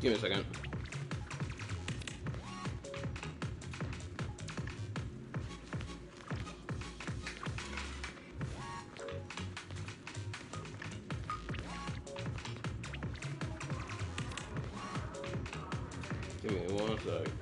Give me a second. Give me one sec.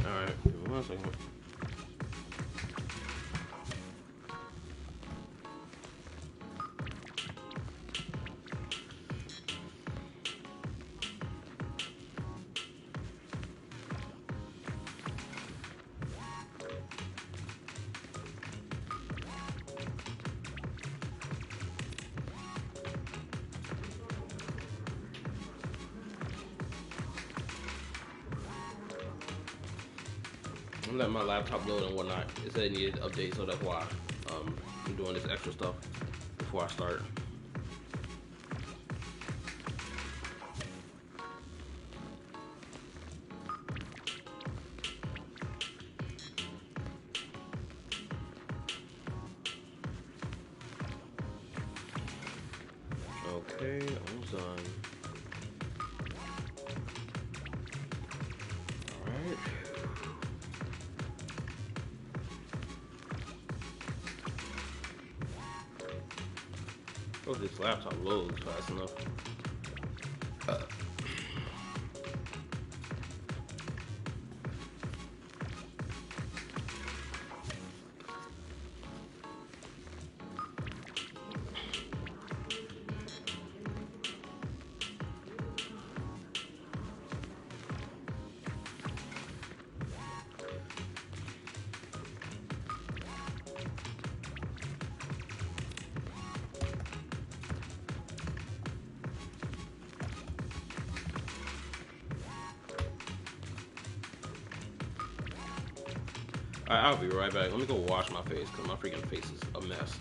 Alright, give me 1 second. I'm letting my laptop load and whatnot. It said it needed to update, so that's why I'm doing this extra stuff before I start. Okay, almost done. Alright. Hope this laptop loads fast enough. Alright, I'll be right back. Let me go wash my face because my freaking face is a mess.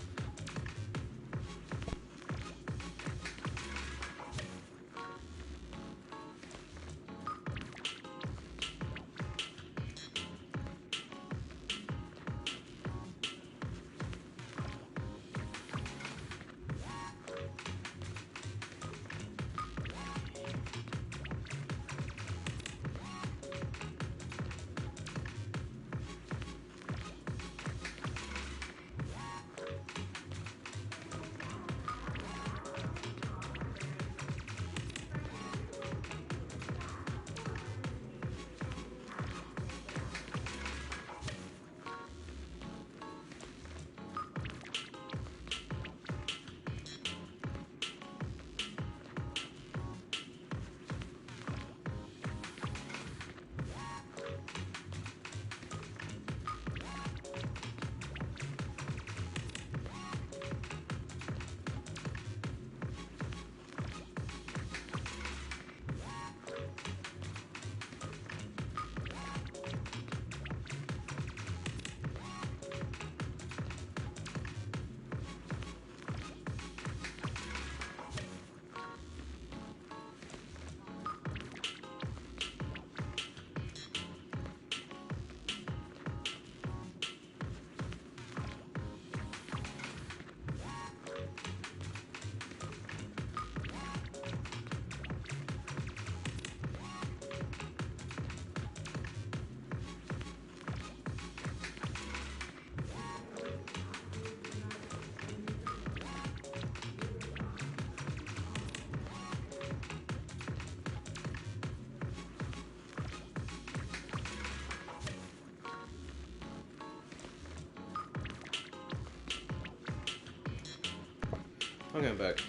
Okay, I'm back.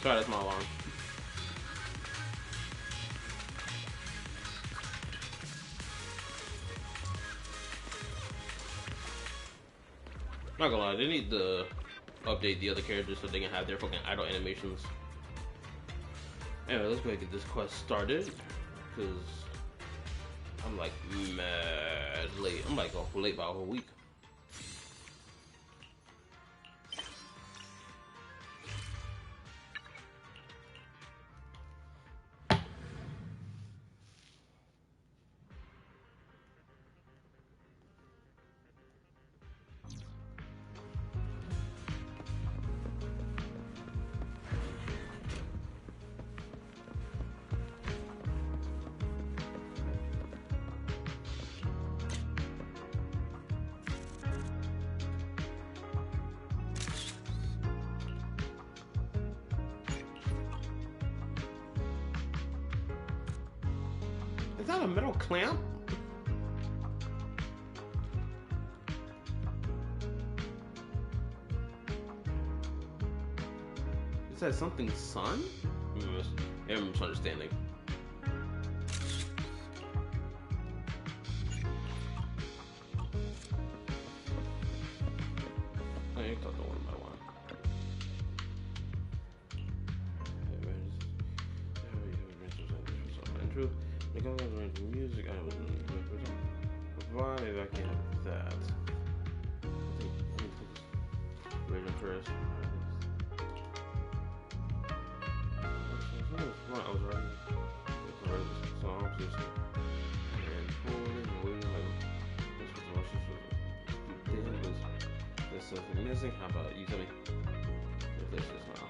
Sorry, that's my alarm. Not gonna lie, they need to update the other characters so they can have their fucking idle animations. Anyway, let's go ahead and get this quest started, because I'm like mad late. I'm like late by a whole week. Is that a metal clamp? Is that something sun? I'm misunderstanding. I ain't talking one by one. Intro. The guys are into music. I was why maybe I can't have that. I think Raging first. I was writing songs and pulling and waiting like there's something missing. How about you tell me if this is now?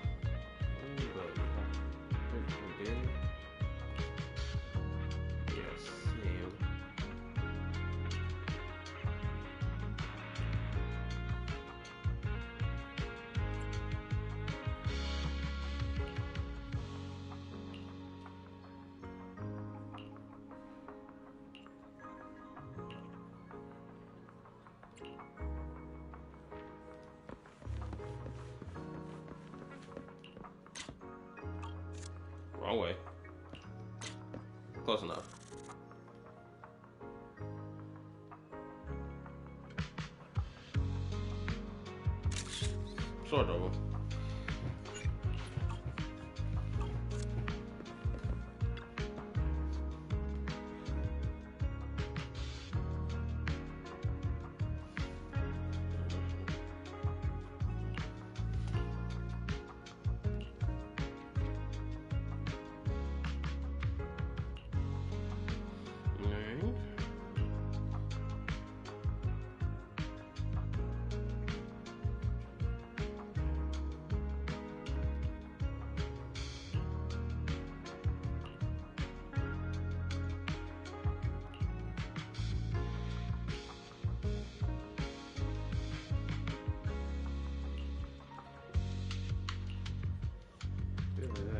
Yes, ma'am. Wrong way. Close enough. Sort of.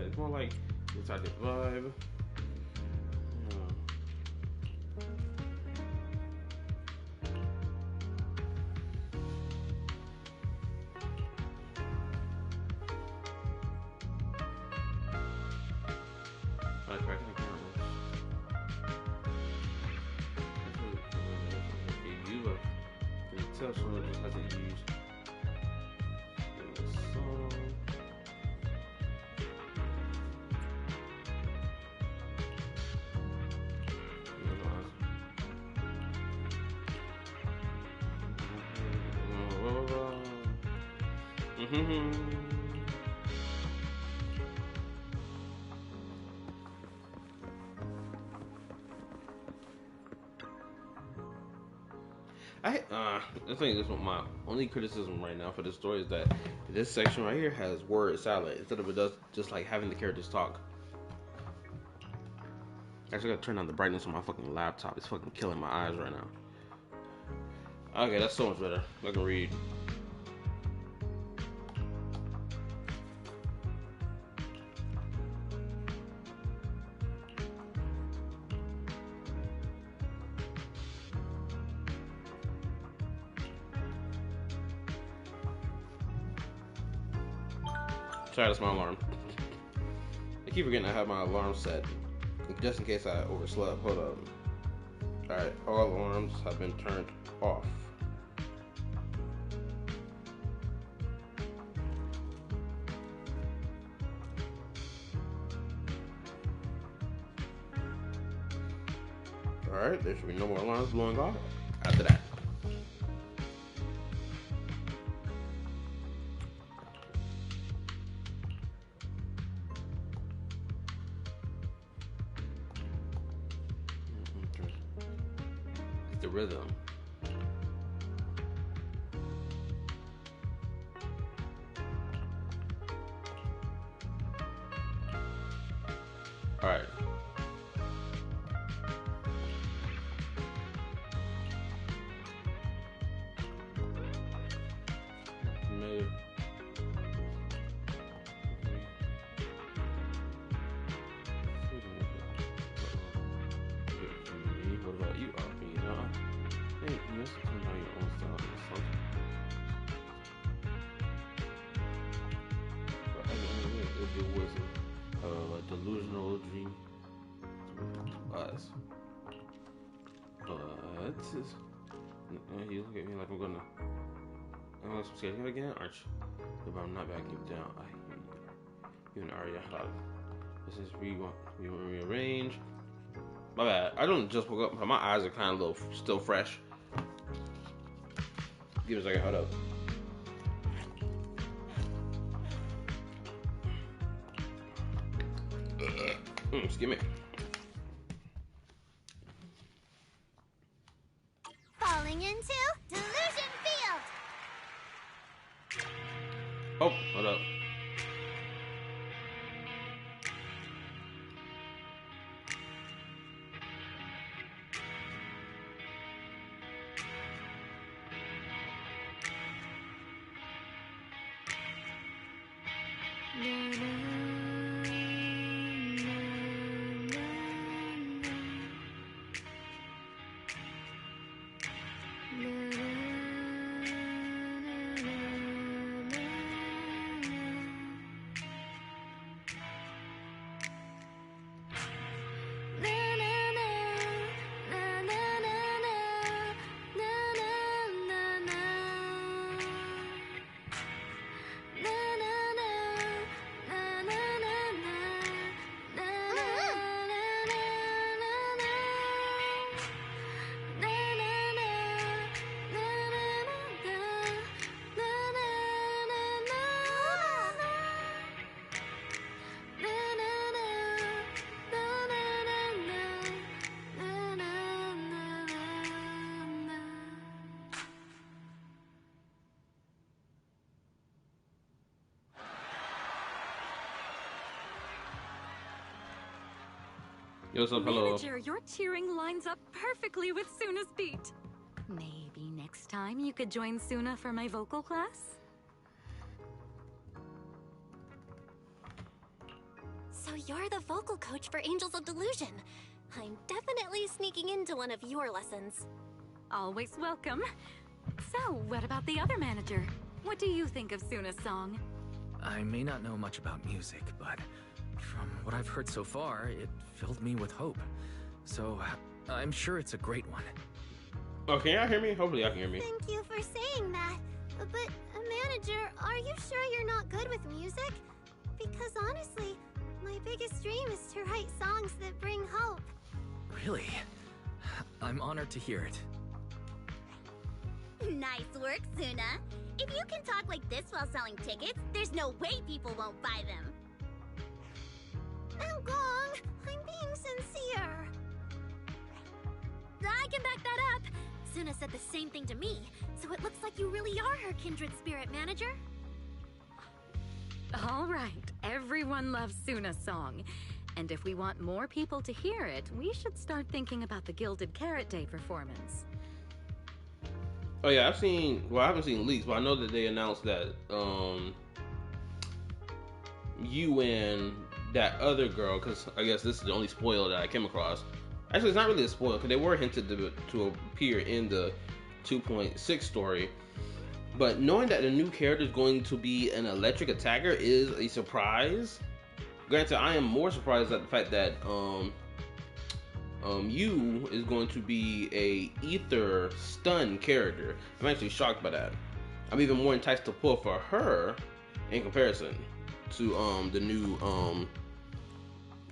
It's more like inside the vibe. Like cracking the camera. You can tell someone just hasn't used the song. I think this is my only criticism right now for this story is that this section right here has word salad instead of it does just like having the characters talk. Actually, I gotta turn on the brightness on my fucking laptop. It's fucking killing my eyes right now. Okay, that's so much better. I can read. Sorry, that's my alarm. I keep forgetting I have my alarm set, just in case I overslept. Hold up. Alright, all alarms have been turned off. Alright, there should be no more alarms blowing off after that. It's the rhythm. Alright. What about you, RP? Hey, you also come by your own style and something. But anyway, if it was a delusional dream to us. But you look at me like I'm scared of it again, aren't you? But I'm not backing you down. I hear you. You and Arya, this is we rearrange. My bad. I don't just woke up. My eyes are kind of still fresh. Give me a second. Hold up. Excuse me. Falling into Delusion Field. Oh, hold up. Yo, what's up? Hello. Manager, your cheering lines up perfectly with Suna's beat. Maybe next time you could join Suna for my vocal class? So you're the vocal coach for Angels of Delusion. I'm definitely sneaking into one of your lessons. Always welcome. So, what about the other manager? What do you think of Suna's song? I may not know much about music, but from what I've heard so far, it filled me with hope. So, I'm sure it's a great one. Oh, can y'all hear me? Hopefully y'all can hear me. Thank you for saying that. But, manager, are you sure you're not good with music? Because honestly, my biggest dream is to write songs that bring hope. Really? I'm honored to hear it. Nice work, Suna. If you can talk like this while selling tickets, there's no way people won't buy them. Gong, I'm being sincere. I can back that up. Suna said the same thing to me, so it looks like you really are her kindred spirit, manager. All right, everyone loves Suna's song. And if we want more people to hear it, we should start thinking about the Gilded Carrot Day performance. Oh yeah, I haven't seen leaks, but I know that they announced that you and that other girl, because I guess this is the only spoiler that I came across. Actually, it's not really a spoiler, because they were hinted to appear in the 2.6 story. But knowing that the new character is going to be an electric attacker is a surprise. Granted, I am more surprised at the fact that Yu is going to be a ether stun character. I'm actually shocked by that. I'm even more enticed to pull for her in comparison to the new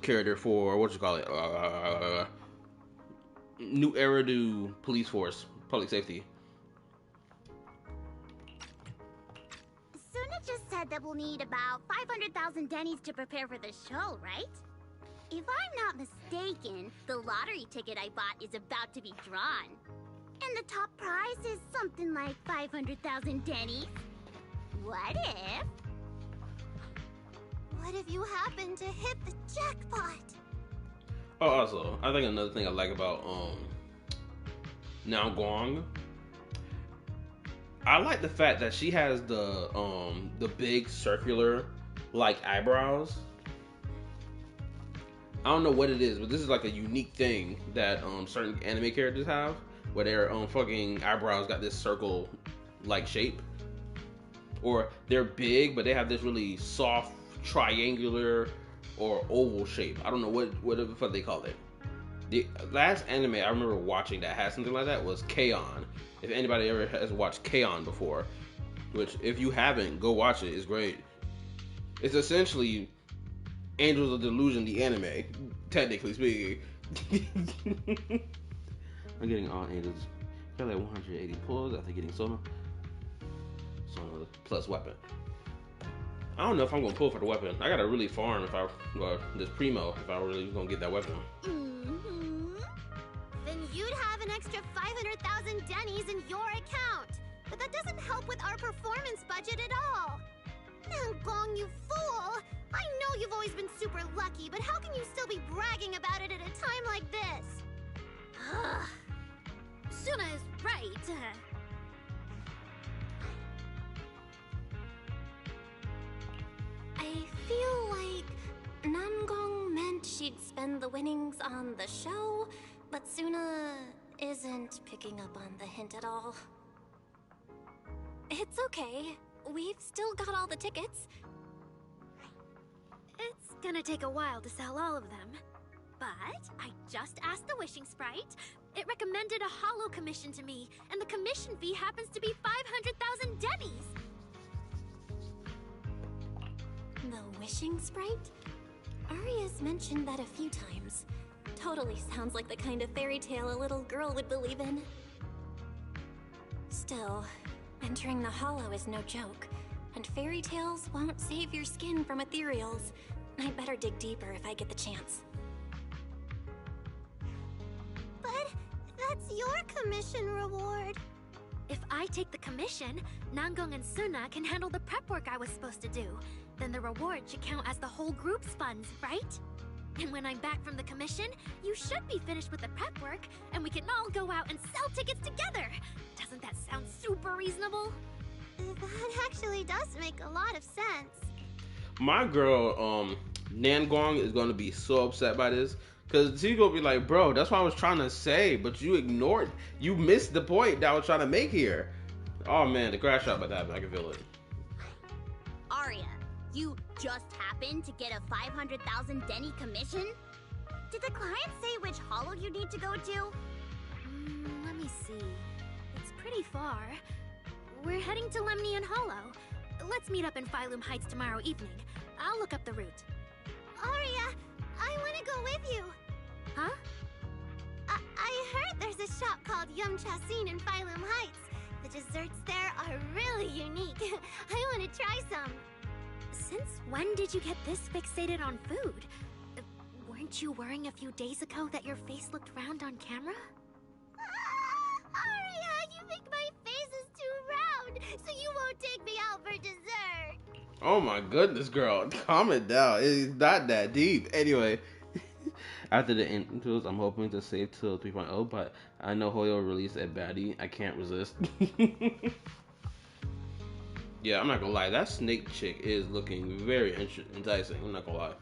character for what you call it, new Eridu police force, public safety. Suna just said that we'll need about 500,000 dennies to prepare for the show, right? If I'm not mistaken, the lottery ticket I bought is about to be drawn. And the top prize is something like 500,000 dennies. What if... What if you happen to hit the jackpot? Oh, also, I think another thing I like about Now Gong, I like the fact that she has the big circular like eyebrows. I don't know what it is, but this is like a unique thing that certain anime characters have, where their fucking eyebrows got this circle like shape, or they're big but they have this really soft triangular or oval shape. I don't know what the fuck they call it. The last anime I remember watching that had something like that was K-On! If anybody ever has watched K-On! Before, which if you haven't, go watch it. It's great. It's essentially Angels of Delusion, the anime, technically speaking. I'm getting all angels. Got like 180 pulls after getting Sona. Sona plus weapon. I don't know if I'm gonna pull for the weapon. I gotta really farm if I, this primo, if I really gonna get that weapon. Then you'd have an extra 500,000 dennies in your account. But that doesn't help with our performance budget at all. Now, Gong, you fool! I know you've always been super lucky, but how can you still be bragging about it at a time like this? Suna is right. I feel like Namgong meant she'd spend the winnings on the show, but Suna isn't picking up on the hint at all. It's okay. We've still got all the tickets. It's gonna take a while to sell all of them. But I just asked the wishing sprite. It recommended a holo commission to me, and the commission fee happens to be 500,000 dennies. The wishing sprite? Aria's mentioned that a few times. Totally sounds like the kind of fairy tale a little girl would believe in. Still, entering the hollow is no joke, and fairy tales won't save your skin from ethereals. I'd better dig deeper if I get the chance. But that's your commission reward. If I take the commission, Namgong and Suna can handle the prep work I was supposed to do. Then the reward should count as the whole group's funds, right? And when I'm back from the commission, you should be finished with the prep work, and we can all go out and sell tickets together. Doesn't that sound super reasonable? That actually does make a lot of sense. My girl, Nangong, is gonna be so upset by this, cause she's gonna be like, bro, that's what I was trying to say, but you ignored, you missed the point that I was trying to make here. Oh man, the crash out about that, I can feel it. Aria, you just happened to get a 500,000 denny commission? Did the client say which hollow you need to go to? Let me see. It's pretty far. We're heading to Lemnian Hollow. Let's meet up in Phylum Heights tomorrow evening. I'll look up the route. Aria, I want to go with you. Huh? I heard there's a shop called Yum Chasin in Phylum Heights. The desserts there are really unique. I want to try some. Since when did you get this fixated on food? Weren't you worrying a few days ago that your face looked round on camera? Aria, you think my face is too round, so you won't take me out for dessert. Oh my goodness, girl, calm it down. It's not that deep. Anyway, after the intros, I'm hoping to save till 3.0, but I know Hoyo released a baddie. I can't resist. Yeah, I'm not gonna lie. That snake chick is looking very enticing. I'm not gonna lie.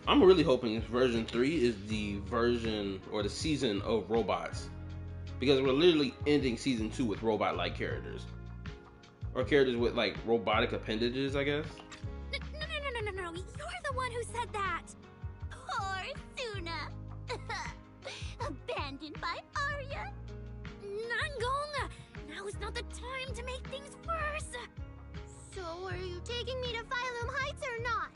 I'm really hoping version 3 is the version or the season of robots, because we're literally ending season 2 with robot-like characters. Or characters with like robotic appendages, I guess. No. You're the one who said that. Poor Suna. Abandoned by Arya. Nangong, now is not the time to make things worse. So are you taking me to Phylum Heights or not?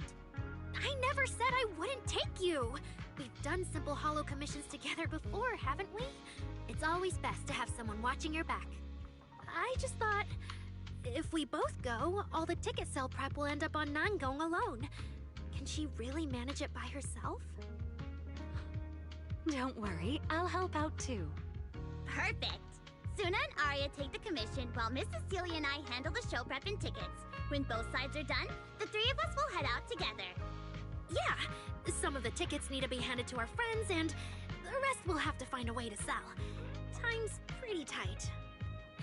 I never said I wouldn't take you. We've done simple holo commissions together before, haven't we? It's always best to have someone watching your back. I just thought, if we both go, all the ticket sale prep will end up on Nangong alone. Can she really manage it by herself? Don't worry, I'll help out too. Perfect. Suna and Arya take the commission while Miss Cecilia and I handle the show prep and tickets. When both sides are done, the three of us will head out together. Yeah, some of the tickets need to be handed to our friends, and the rest we'll have to find a way to sell. Time's pretty tight.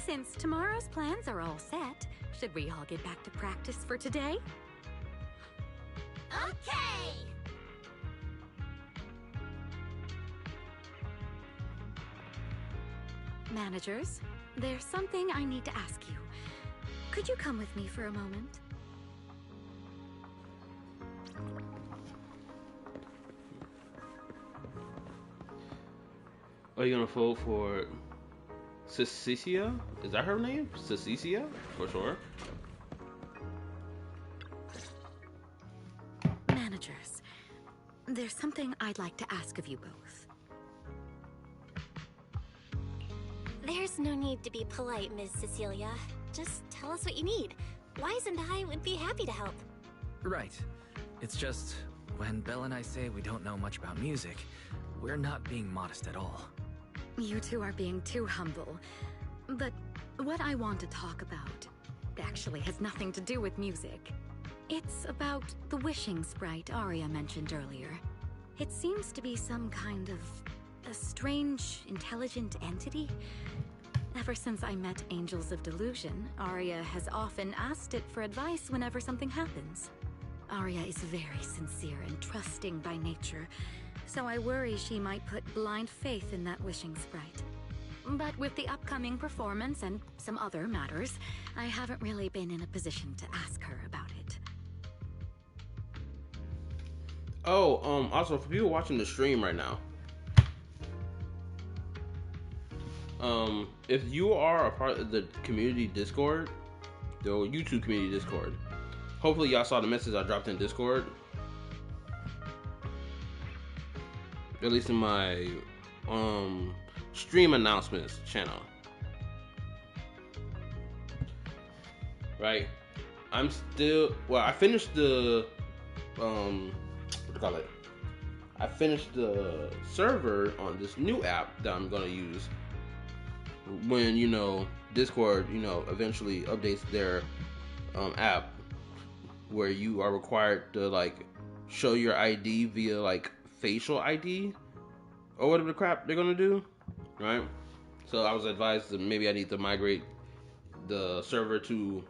Since tomorrow's plans are all set, should we all get back to practice for today? Okay! Managers, there's something I need to ask you. Could you come with me for a moment? Are you gonna vote for Cecilia? Is that her name? Cecilia? For sure. Managers, there's something I'd like to ask of you both. There's no need to be polite, Ms. Cecilia. Just tell us what you need. Wise and I would be happy to help. Right. It's just, when Belle and I say we don't know much about music, we're not being modest at all. You two are being too humble. But what I want to talk about actually has nothing to do with music. It's about the wishing sprite Arya mentioned earlier. It seems to be some kind of a strange, intelligent entity. Ever since I met Angels of Delusion, Arya has often asked it for advice whenever something happens. Arya is very sincere and trusting by nature, so I worry she might put blind faith in that wishing sprite. But with the upcoming performance and some other matters, I haven't really been in a position to ask her about it. Oh, also for people watching the stream right now, if you are a part of the community Discord, the YouTube community Discord, hopefully y'all saw the message I dropped in Discord. At least in my stream announcements channel. Right? I'm still, well, I finished the what do you call it? I finished the server on this new app that I'm gonna use when, you know, Discord, you know, eventually updates their app where you are required to like show your ID via like facial ID or whatever the crap they're gonna do, right? So I was advised that maybe I need to migrate the server to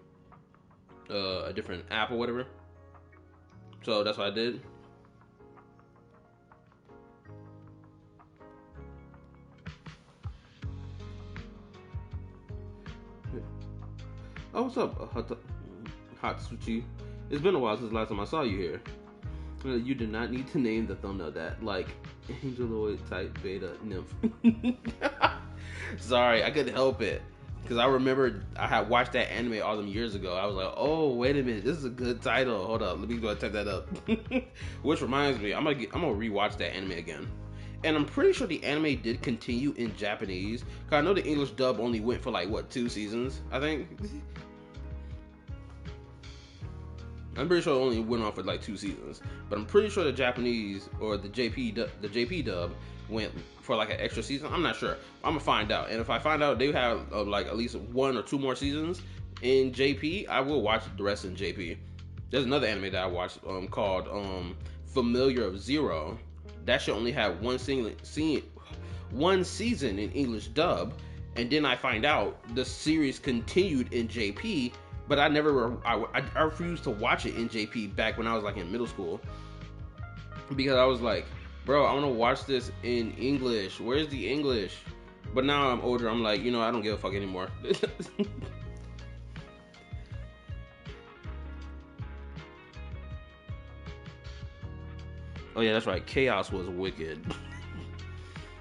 a different app or whatever. So that's what I did. Oh, what's up, Hatsuchi? It's been a while since the last time I saw you here. You did not need to name the thumbnail that, like, Angeloid type beta nymph. Sorry, I couldn't help it. Because I remember I had watched that anime all them years ago. I was like, oh, wait a minute, this is a good title. Hold up, let me go and type that up. Which reminds me, I'm gonna rewatch that anime again. And I'm pretty sure the anime did continue in Japanese. Because I know the English dub only went for like, what, 2 seasons, I think? I'm pretty sure it only went on for like 2 seasons, but I'm pretty sure the Japanese or the JP dub went for like an extra season. I'm not sure. I'm gonna find out, and if I find out they have like at least 1 or 2 more seasons in JP, I will watch the rest in JP. There's another anime that I watched called Familiar of Zero. That should only have one season in English dub, and then I find out the series continued in JP. But I refused to watch it in JP back when I was like in middle school. Because I was like, bro, I want to watch this in English. Where's the English? But now I'm older, I'm like, you know, I don't give a fuck anymore. Oh yeah, that's right. Chaos was wicked.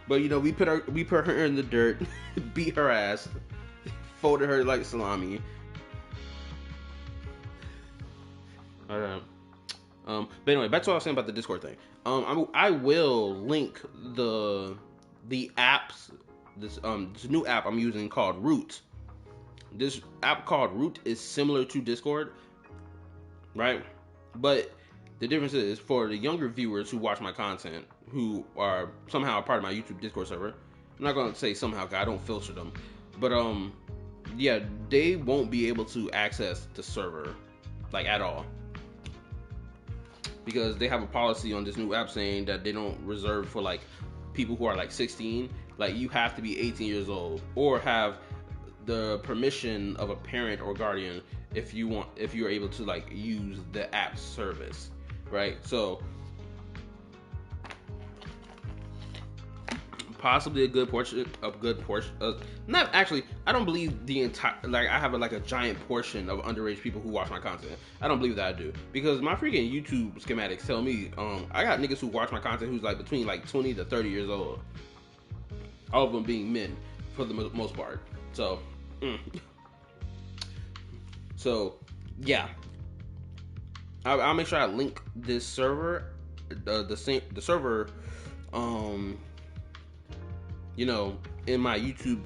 But you know, we put her in the dirt, beat her ass, folded her like salami. Alright. But anyway, back to what I was saying about the Discord thing. I will link the apps. This new app I'm using called Root. This app called Root is similar to Discord, right? But the difference is, for the younger viewers who watch my content, who are somehow a part of my YouTube Discord server, I'm not gonna say somehow, cause I don't filter them, but yeah, they won't be able to access the server like at all, because they have a policy on this new app saying that they don't reserve for like people who are like 16. Like, you have to be 18 years old or have the permission of a parent or guardian if you're able to like use the app service, right? So possibly a good portion, not actually, I don't believe the entire, like, I have a giant portion of underage people who watch my content. I don't believe that I do, because my freaking YouTube schematics tell me I got niggas who watch my content who's like between like 20 to 30 years old, all of them being men for the most part. So so yeah, I'll make sure I link this server, the server, you know, in my YouTube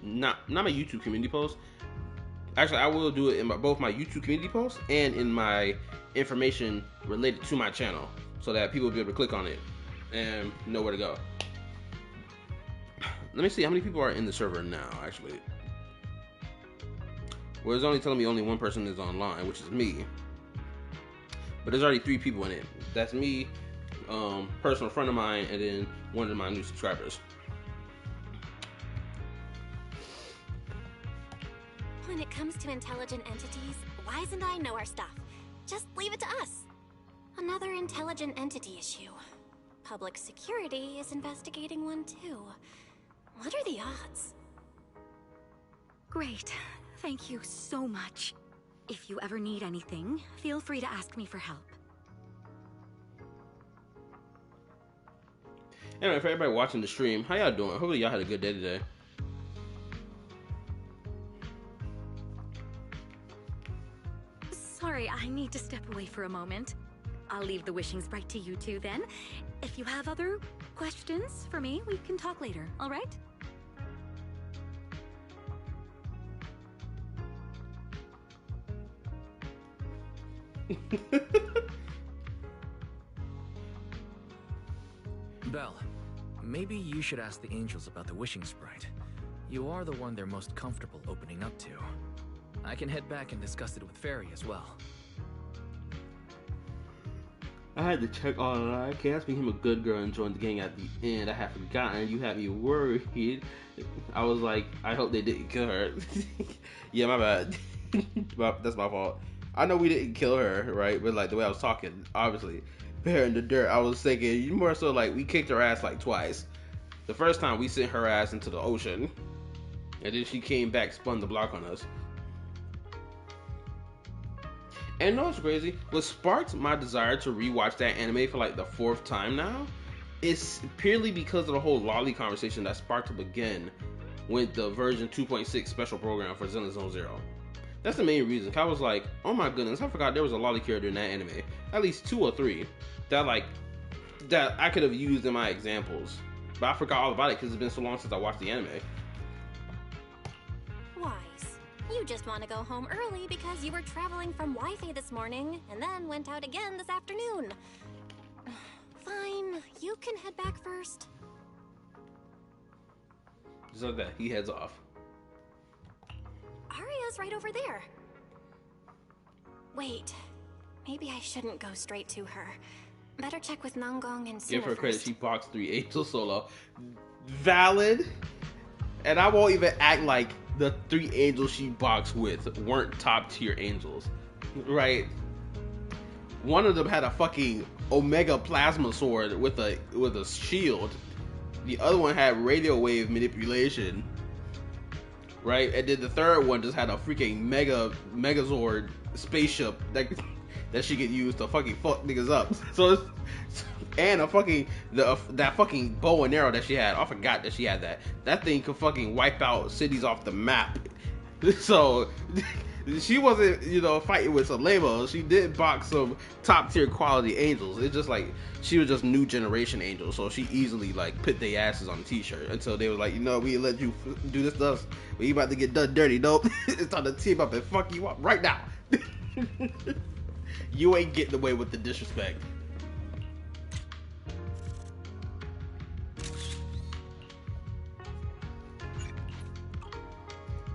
not my YouTube community post. Actually, I will do it in both my YouTube community posts and in my information related to my channel, so that people will be able to click on it and know where to go. Let me see how many people are in the server now, actually. Well, it's only telling me only one person is online, which is me. But there's already 3 people in it. That's me, personal friend of mine, and then one of my new subscribers. When it comes to intelligent entities, why doesn't I know our stuff? Just leave it to us. Another intelligent entity issue. Public security is investigating one too. What are the odds? Great. Thank you so much. If you ever need anything, feel free to ask me for help. Anyway, for everybody watching the stream, how y'all doing? Hopefully y'all had a good day today. Sorry, I need to step away for a moment. I'll leave the wishing sprite to you two then. If you have other questions for me, we can talk later, all right? Belle, maybe you should ask the angels about the wishing sprite. You are the one they're most comfortable opening up to. I can head back and discuss it with Fairy as well. I had to check online. Chaos became a good girl and joined the gang at the end. I had forgotten. You had me worried. I was like, I hope they didn't kill her. Yeah, my bad. That's my fault. I know we didn't kill her, right? But like the way I was talking, obviously, bare in the dirt. I was thinking, you more so like we kicked her ass like twice. The first time we sent her ass into the ocean, and then she came back, spun the block on us. And know what's crazy? What sparked my desire to rewatch that anime for like the 4th time now is purely because of the whole lolly conversation that sparked up again with the version 2.6 special program for Zenless Zero. That's the main reason. I was like, oh my goodness, I forgot there was a lolly character in that anime. At least 2 or 3 that I could have used in my examples. But I forgot all about it because it's been so long since I watched the anime. Wise. You just want to go home early because you were traveling from Wi-Fi this morning and then went out again this afternoon. Fine, you can head back first. Just like that, he heads off. Arya's right over there. Wait, maybe I shouldn't go straight to her. Better check with Nangong and Suna Give her credit, first. she boxed 3 angels solo. Valid. And I won't even act like the 3 angels she boxed with weren't top tier angels, right? One of them had a fucking Omega plasma sword with a shield. The other one had radio wave manipulation, right? And then the third one just had a freaking Megazord spaceship that she could use to fucking fuck niggas up. So and a fucking that fucking bow and arrow that she had. I forgot that she had that. That thing could fucking wipe out cities off the map. So she wasn't, you know, fighting with some lamos. She did box some top tier quality angels. It's just like she was just new generation angels, so she easily like put their asses on a t-shirt until they were like, you know, we let you do this to us, but you about to get done dirty. Nope, it's time to team up and fuck you up right now. You ain't getting away with the disrespect.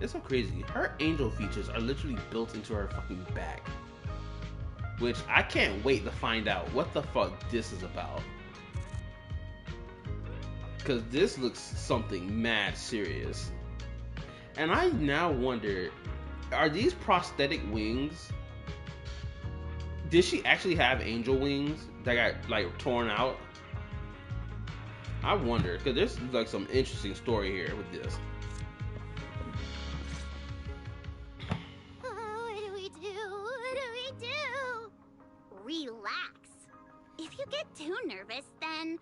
It's so crazy. Her angel features are literally built into her fucking back. Which I can't wait to find out what the fuck this is about. Cause this looks something mad serious. And I now wonder, are these prosthetic wings? Did she actually have angel wings that got like torn out? I wonder, cause there's like some interesting story here with this. Relax. If you get too nervous, then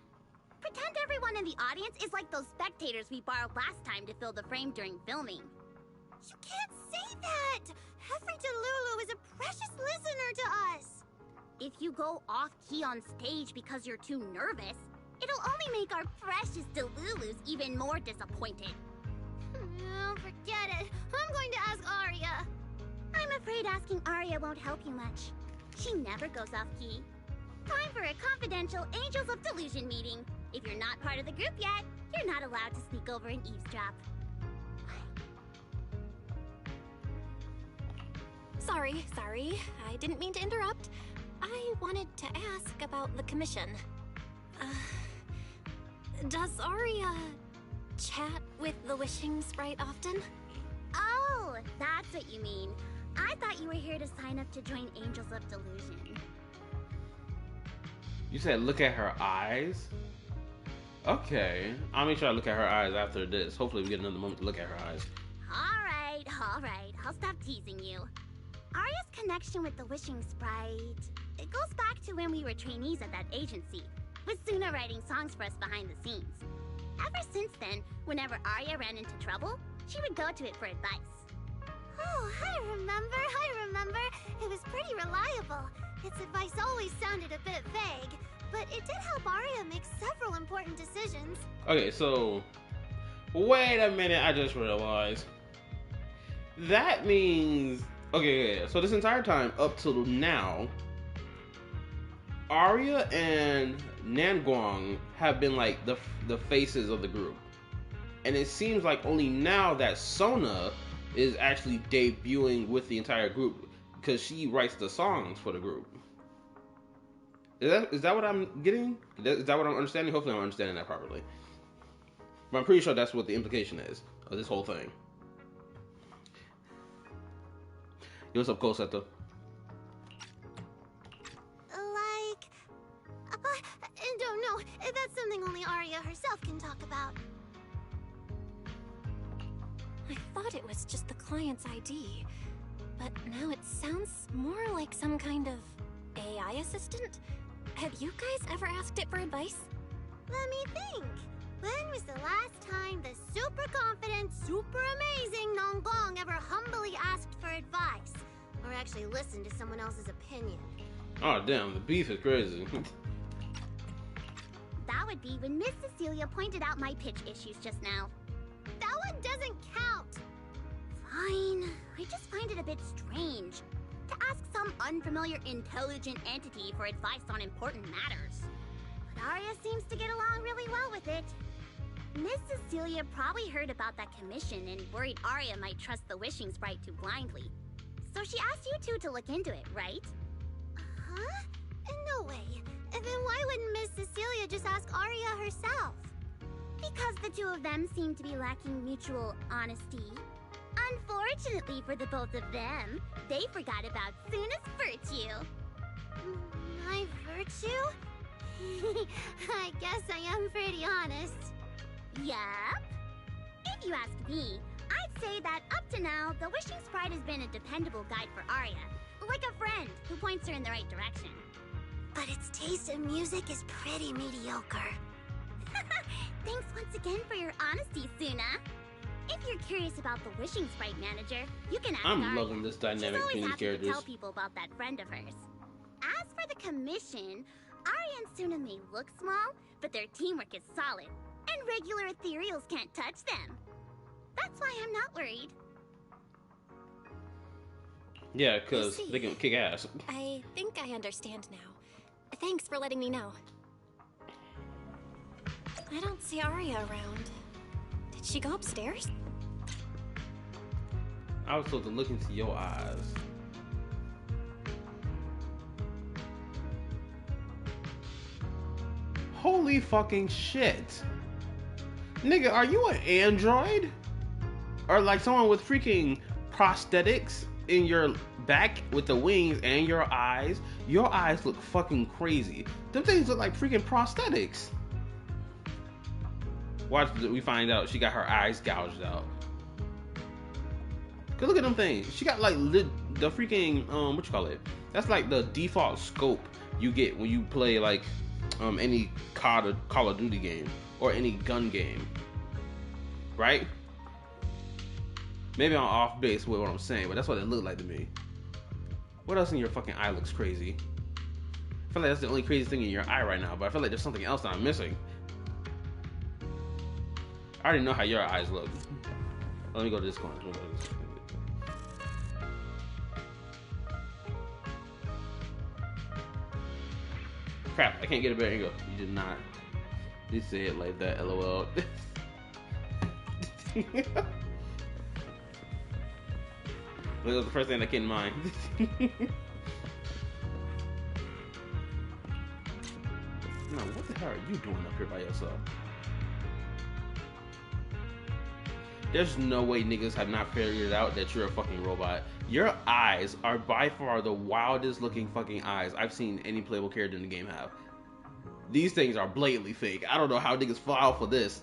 pretend everyone in the audience is like those spectators we borrowed last time to fill the frame during filming. You can't say that! Every Delulu is a precious listener to us! If you go off-key on stage because you're too nervous, it'll only make our precious Delulus even more disappointed. Oh, forget it. I'm going to ask Arya. I'm afraid asking Arya won't help you much. She never goes off-key. Time for a confidential Angels of Delusion meeting. If you're not part of the group yet, you're not allowed to sneak over and eavesdrop. Sorry. I didn't mean to interrupt. I wanted to ask about the commission. Does Arya chat with the Wishing Sprite often? Oh, that's what you mean. I thought you were here to sign up to join Angels of Delusion. You said look at her eyes? Okay. I'll make sure I look at her eyes after this. Hopefully we get another moment to look at her eyes. Alright. I'll stop teasing you. Arya's connection with the Wishing Sprite, it goes back to when we were trainees at that agency, with Suna writing songs for us behind the scenes. Ever since then, whenever Arya ran into trouble, she would go to it for advice. Oh, I remember. It was pretty reliable. Its advice always sounded a bit vague, but it did help Arya make several important decisions. Okay, so wait a minute, I just realized. That means okay, so this entire time up till now, Arya and Nanguang have been like the faces of the group. And it seems like only now that Sona is actually debuting with the entire group because she writes the songs for the group. Is that what I'm getting? Is that what I'm understanding? Hopefully I'm understanding that properly. But I'm pretty sure that's what the implication is of this whole thing. Yo, what's up, Koseto? I don't know. That's something only Arya herself can talk about. I thought it was just the client's ID, but now it sounds more like some kind of AI assistant. Have you guys ever asked it for advice? Let me think. When was the last time the super confident, super amazing Nanguang ever humbly asked for advice? Or actually listened to someone else's opinion? Oh damn, the beef is crazy. That would be when Miss Cecilia pointed out my pitch issues just now. That one doesn't count! Fine. I just find it a bit strange to ask some unfamiliar intelligent entity for advice on important matters. But Arya seems to get along really well with it. Miss Cecilia probably heard about that commission and worried Arya might trust the Wishing Sprite too blindly. So she asked you two to look into it, right? Huh? No way. Then why wouldn't Miss Cecilia just ask Arya herself? Because the two of them seem to be lacking mutual honesty. Unfortunately for the both of them, they forgot about Suna's virtue. My virtue? I guess I am pretty honest. Yup. If you ask me, I'd say that up to now, the Wishing Sprite has been a dependable guide for Arya. Like a friend who points her in the right direction. but its taste in music is pretty mediocre. Thanks once again for your honesty, Suna. If you're curious about the Wishing Sprite manager, you can ask I'm Arya. loving this dynamic She's always between these happy to characters. tell people about that friend of hers. As for the commission, Arya and Suna may look small, but their teamwork is solid, and regular ethereals can't touch them. That's why I'm not worried. Yeah, because they can kick ass. I think I understand now. Thanks for letting me know. I don't see Arya around. Did she go upstairs? I was supposed to look into your eyes. Holy fucking shit. Nigga, are you an android? Or like someone with freaking prosthetics in your back with the wings and your eyes? Your eyes look fucking crazy. Them things look like freaking prosthetics. Watch, we find out she got her eyes gouged out. Cause look at them things. She got like the freaking what you call it? That's like the default scope you get when you play like any Call of Duty game or any gun game, right? Maybe I'm off base with what I'm saying, but that's what it looked like to me. What else in your fucking eye looks crazy? I feel like that's the only crazy thing in your eye right now, but I feel like there's something else that I'm missing. I already know how your eyes look. Let me go to this corner. Crap, I can't get a better angle. You did not. You say it like that, lol. That was the first thing that came to mind. No, what the hell are you doing up here by yourself? There's no way niggas have not figured out that you're a fucking robot. Your eyes are by far the wildest looking fucking eyes I've seen any playable character in the game have. These things are blatantly fake. I don't know how niggas fall for this.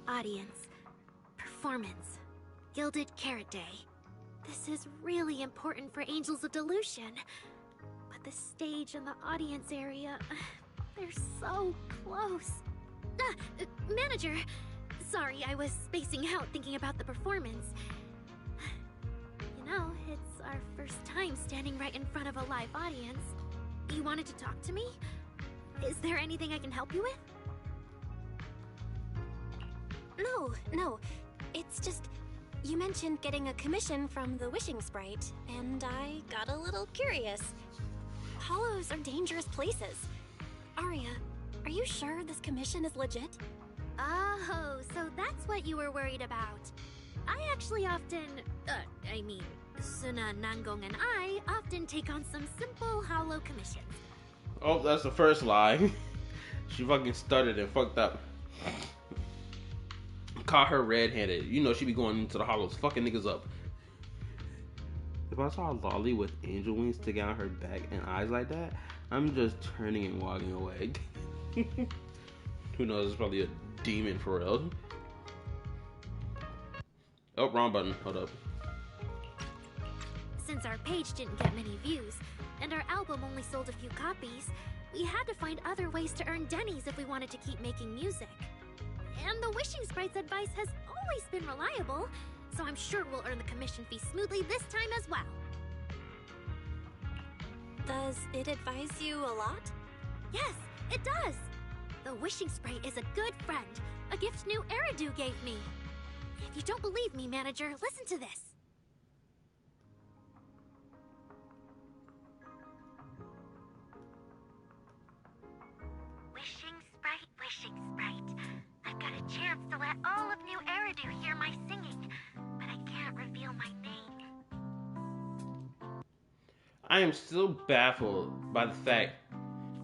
Audience. Performance. Gilded Carrot Day. This is really important for Angels of Delusion. But the stage and the audience area, they're so close. Manager, sorry, I was spacing out thinking about the performance. You know, it's our first time standing right in front of a live audience. You wanted to talk to me? Is there anything I can help you with? No. It's just, you mentioned getting a commission from the Wishing Sprite, and I got a little curious. Hollows are dangerous places. Arya, are you sure this commission is legit? Oh, so that's what you were worried about. I actually often, Suna, Nangong, and I often take on some simple hollow commissions. Oh, that's the first lie. She fucking stuttered and fucked up. Caught her red-handed. You know she be going into the hollows, fucking niggas up. If I saw a lolly with angel wings sticking out her back and eyes like that, I'm just turning and walking away. Who knows? It's probably a demon for real. Oh, wrong button. Hold up. Since our page didn't get many views, and our album only sold a few copies, we had to find other ways to earn Denny's if we wanted to keep making music. And the Wishing Sprite's advice has always been reliable, so I'm sure we'll earn the commission fee smoothly this time as well. Does it advise you a lot? Yes, it does! The Wishing Sprite is a good friend, a gift new Eridu gave me. If you don't believe me, manager, listen to this. Wishing Sprite. I've got a chance to let all of New Eridu hear my singing, but I can't reveal my name. I am still baffled by the fact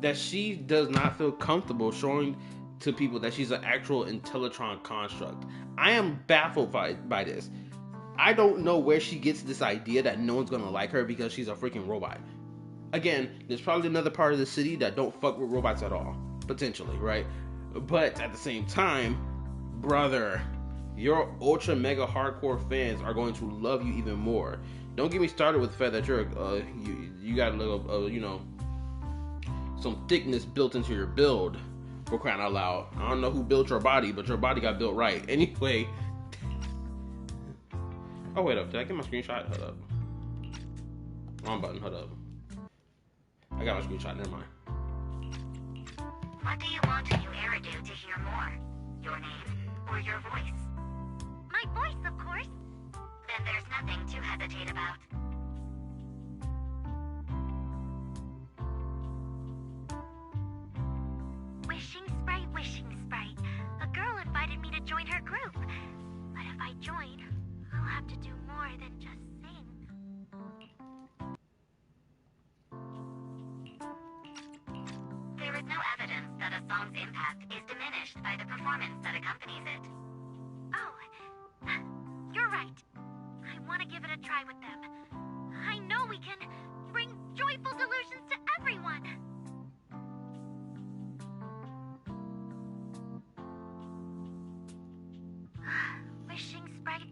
that she does not feel comfortable showing to people that she's an actual Intellitron construct. I am baffled by this. I don't know where she gets this idea that no one's gonna like her because she's a freaking robot. Again, there's probably another part of the city that don't fuck with robots at all. Potentially, right? But at the same time, brother, your ultra mega hardcore fans are going to love you even more. Don't get me started with the fact that you're you got a little you know, some thickness built into your build, for crying out loud. I don't know who built your body, but your body got built right. Anyway. Oh wait up, did I get my screenshot? Hold up. Wrong button, hold up. I got my screenshot, never mind. What do you want a new Eridu to hear more? Your name or your voice? My voice, of course. Then there's nothing to hesitate about. Wishing Sprite. A girl invited me to join her group. But if I join, I'll have to do more than just sing. There is no evidence that a song's impact is diminished by the performance that accompanies it. Oh, you're right. I want to give it a try with them. I know we can bring joyful delusions to everyone.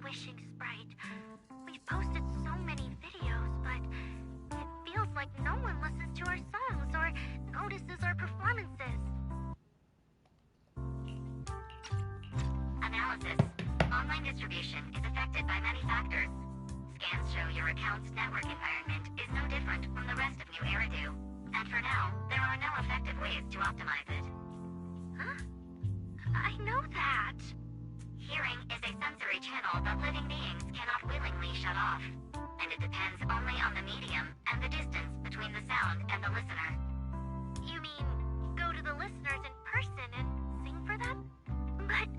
Wishing Sprite. We've posted so many videos, but it feels like no one listens to our songs or notices our performances. Analysis. Online distribution is affected by many factors. Scans show your account's network environment is no different from the rest of New Eridu. And for now, there are no effective ways to optimize it. Huh? I know that. Hearing is a sensory channel that living beings cannot willingly shut off. And it depends only on the medium and the distance between the sound and the listener. You mean go to the listeners in person and sing for them? But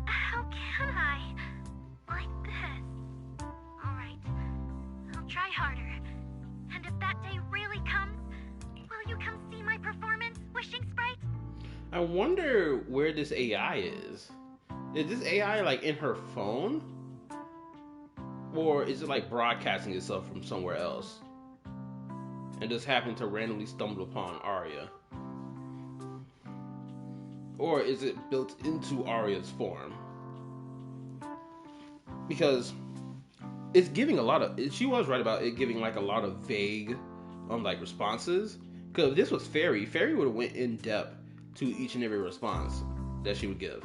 how can I? Like this. Alright, I'll try harder. And if that day really comes, will you come see my performance, Wishing Sprite? I wonder where this AI is. Is this AI like in her phone? Or is it like broadcasting itself from somewhere else? And just happened to randomly stumble upon Arya? Or is it built into Arya's form? Because it's giving a lot of, she was right about it giving like a lot of vague like responses. Because if this was Fairy would have went in depth to each and every response that she would give.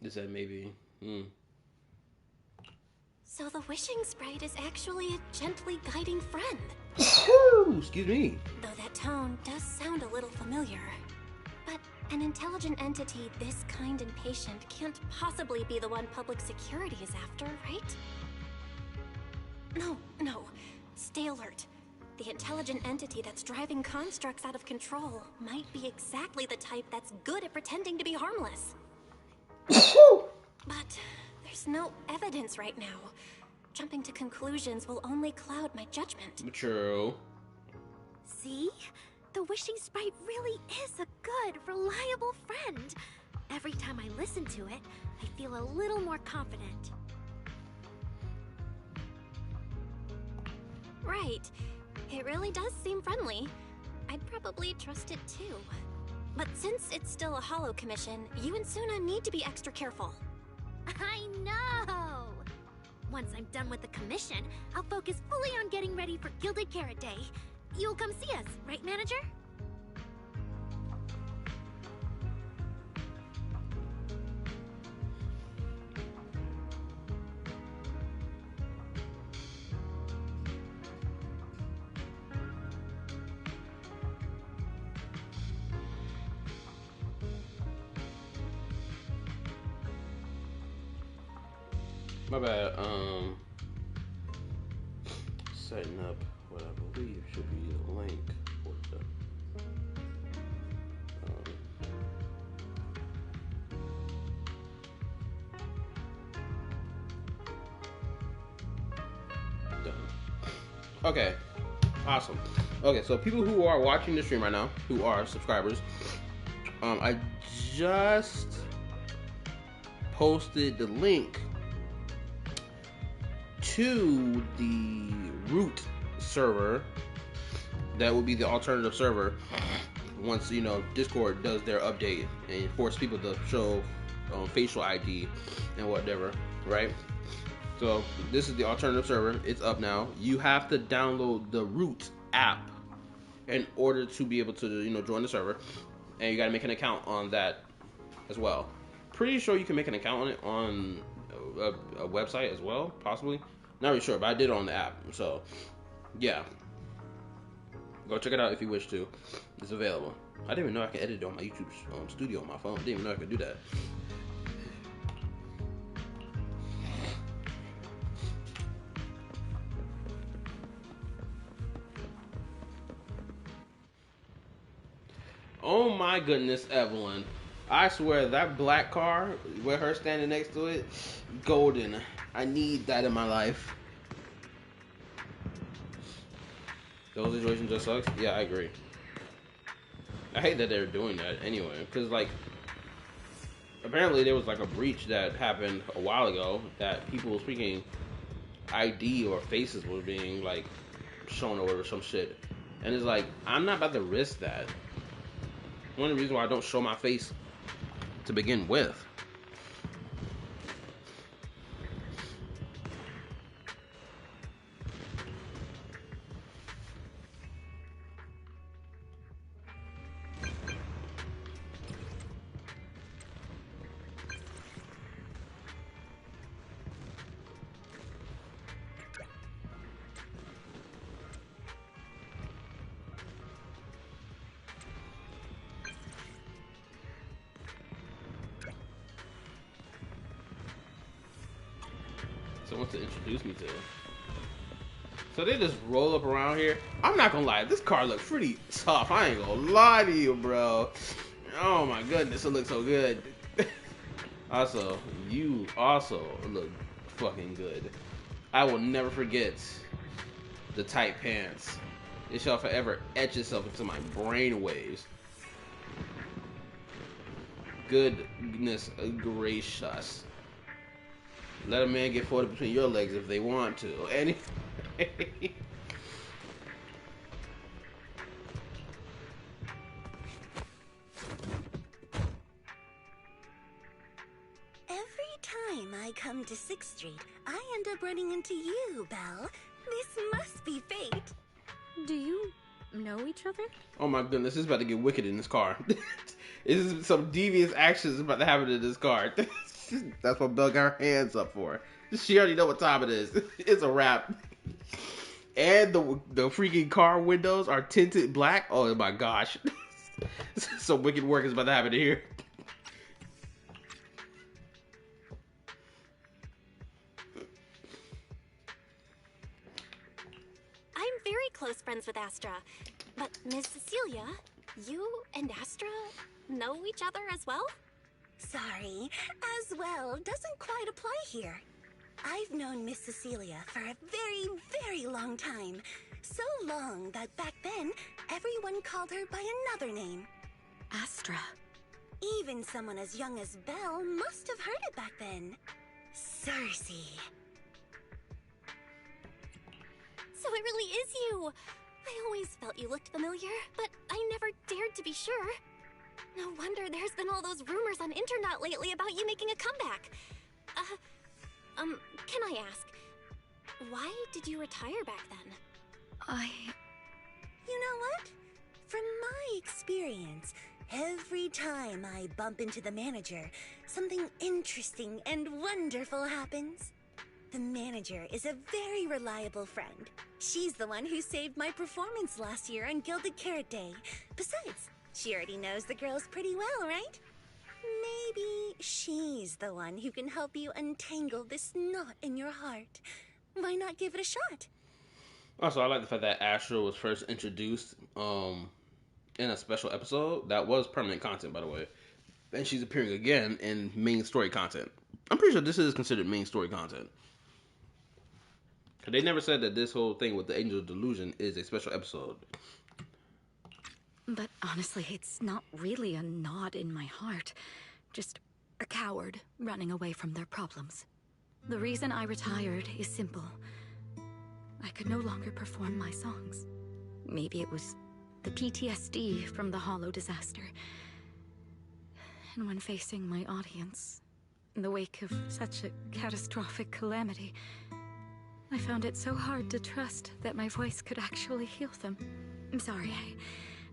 Is that maybe? So the Wishing Sprite is actually a gently guiding friend. Excuse me. Though that tone does sound a little familiar. But an intelligent entity this kind and patient can't possibly be the one public security is after, right? No. Stay alert. The intelligent entity that's driving constructs out of control might be exactly the type that's good at pretending to be harmless. But there's no evidence right now. Jumping to conclusions will only cloud my judgment. True. See? The Wishing Sprite really is a good, reliable friend. Every time I listen to it, I feel a little more confident. Right. It really does seem friendly. I'd probably trust it too. But since it's still a holo commission, you and Suna need to be extra careful. I know! Once I'm done with the commission, I'll focus fully on getting ready for Gilded Carrot Day. You'll come see us, right, manager? My bad. Setting up what I believe should be the link for the. Done. Okay. Awesome. Okay, so people who are watching the stream right now, who are subscribers, I just posted the link to the root server That would be the alternative server once, you know, Discord does their update and force people to show facial ID and whatever, right? So this is the alternative server. It's up now. You have to download the root app in order to be able to, you know, join the server, and you got to make an account on that as well. Pretty sure you can make an account on it on a website as well, possibly. Not really sure, but I did it on the app. So yeah, go check it out if you wish to. It's available. I didn't even know I could edit it on my YouTube studio on my phone. Didn't even know I could do that. Oh my goodness, Evelyn. I swear that black car with her standing next to it, golden. I need that in my life. Those situation just sucks? Yeah, I agree. I hate that they're doing that anyway, because like apparently there was like a breach that happened a while ago that people speaking ID or faces were being like shown over some shit. And it's like, I'm not about to risk that. One of the reasons why I don't show my face to begin with. Someone to introduce me to. So they just roll up around here. I'm not gonna lie, this car looks pretty tough. I ain't gonna lie to you, bro. Oh my goodness, it looks so good. Also, you also look fucking good. I will never forget the tight pants. It shall forever etch itself into my brain waves. Goodness gracious. Let a man get 40 between your legs if they want to. Anyway. Every time I come to 6th Street, I end up running into you, Belle. This must be fate. Do you know each other? Oh my goodness, this is about to get wicked in this car. This is some devious actions about to happen in this car. That's what Belle got her hands up for. She already know what time it is. It's a wrap. And the freaking car windows are tinted black. Oh my gosh. Some wicked work is about to happen here. I'm very close friends with Astra. But Miss Cecilia, you and Astra know each other as well? Sorry, as well doesn't quite apply here. I've known Miss Cecilia for a very, very long time. So long that back then, everyone called her by another name. Astra. Even someone as young as Belle must have heard it back then. Cersei. So it really is you! I always felt you looked familiar, but I never dared to be sure. No wonder there's been all those rumors on internet lately about you making a comeback. Can I ask, why did you retire back then? You know what? From my experience, every time I bump into the manager, something interesting and wonderful happens. The manager is a very reliable friend. She's the one who saved my performance last year on Gilded Carrot Day. Besides, she already knows the girls pretty well, right? Maybe she's the one who can help you untangle this knot in your heart. Why not give it a shot? Also, I like the fact that Astra was first introduced in a special episode. That was permanent content, by the way. And she's appearing again in main story content. I'm pretty sure this is considered main story content. Because they never said that this whole thing with the Angel Delusion is a special episode. But honestly, it's not really a knot in my heart. Just a coward running away from their problems. The reason I retired is simple. I could no longer perform my songs. Maybe it was the PTSD from the Hollow disaster. And when facing my audience, in the wake of such a catastrophic calamity, I found it so hard to trust that my voice could actually heal them. I'm sorry,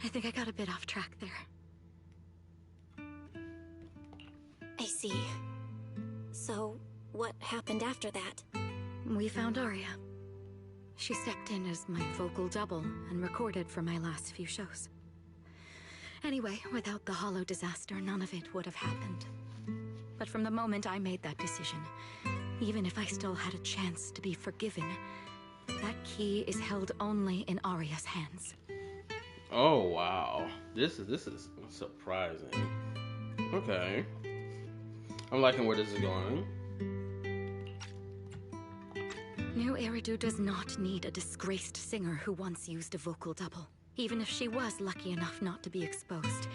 I think I got a bit off track there. I see. So, what happened after that? We found Aria. She stepped in as my vocal double and recorded for my last few shows. Anyway, without the Hollow disaster, none of it would have happened. But from the moment I made that decision, even if I still had a chance to be forgiven, that key is held only in Aria's hands. Oh wow, this is surprising. Okay, I'm liking where this is going. New Eridu does not need a disgraced singer who once used a vocal double, even if she was lucky enough not to be exposed.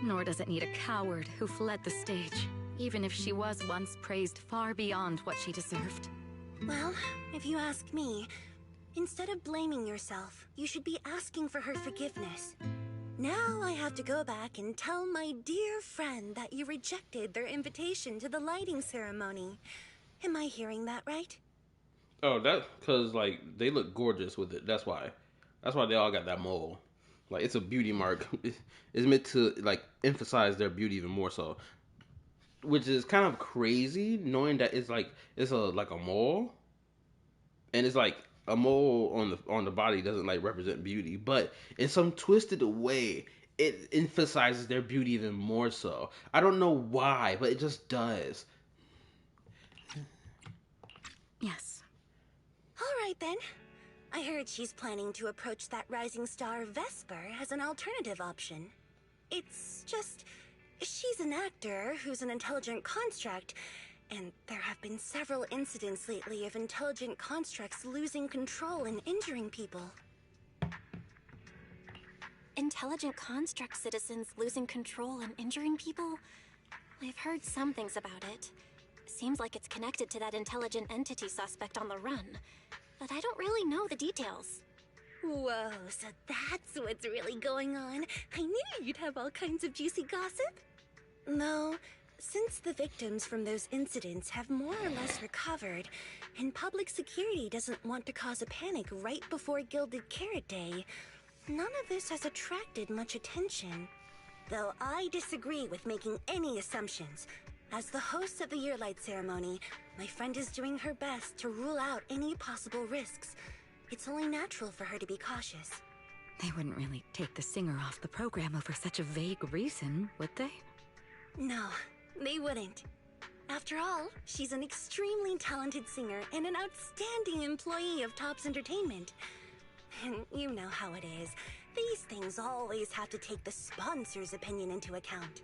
Nor does it need a coward who fled the stage, even if she was once praised far beyond what she deserved. Well, if you ask me, instead of blaming yourself, you should be asking for her forgiveness. Now I have to go back and tell my dear friend that you rejected their invitation to the lighting ceremony. Am I hearing that right? Oh, that's because, like, they look gorgeous with it. That's why. That's why they all got that mole. Like, it's a beauty mark. It's meant to, like, emphasize their beauty even more so. Which is kind of crazy, knowing that it's like a mole. And it's like, a mole on the body doesn't, like, represent beauty. But in some twisted way, it emphasizes their beauty even more so. I don't know why, but it just does. Yes. All right, then. I heard she's planning to approach that rising star Vesper as an alternative option. It's just, she's an actor who's an intelligent construct, and there have been several incidents lately of intelligent constructs losing control and injuring people. Intelligent construct citizens losing control and injuring people? I've heard some things about it. Seems like it's connected to that intelligent entity suspect on the run. But I don't really know the details. Whoa, so that's what's really going on. I knew you'd have all kinds of juicy gossip. No, since the victims from those incidents have more or less recovered, and public security doesn't want to cause a panic right before Gilded Carrot Day, none of this has attracted much attention. Though I disagree with making any assumptions. As the host of the Yearlight ceremony, my friend is doing her best to rule out any possible risks. It's only natural for her to be cautious. They wouldn't really take the singer off the program over such a vague reason, would they? No, they wouldn't. After all, she's an extremely talented singer and an outstanding employee of Topps Entertainment. And you know how it is. These things always have to take the sponsor's opinion into account.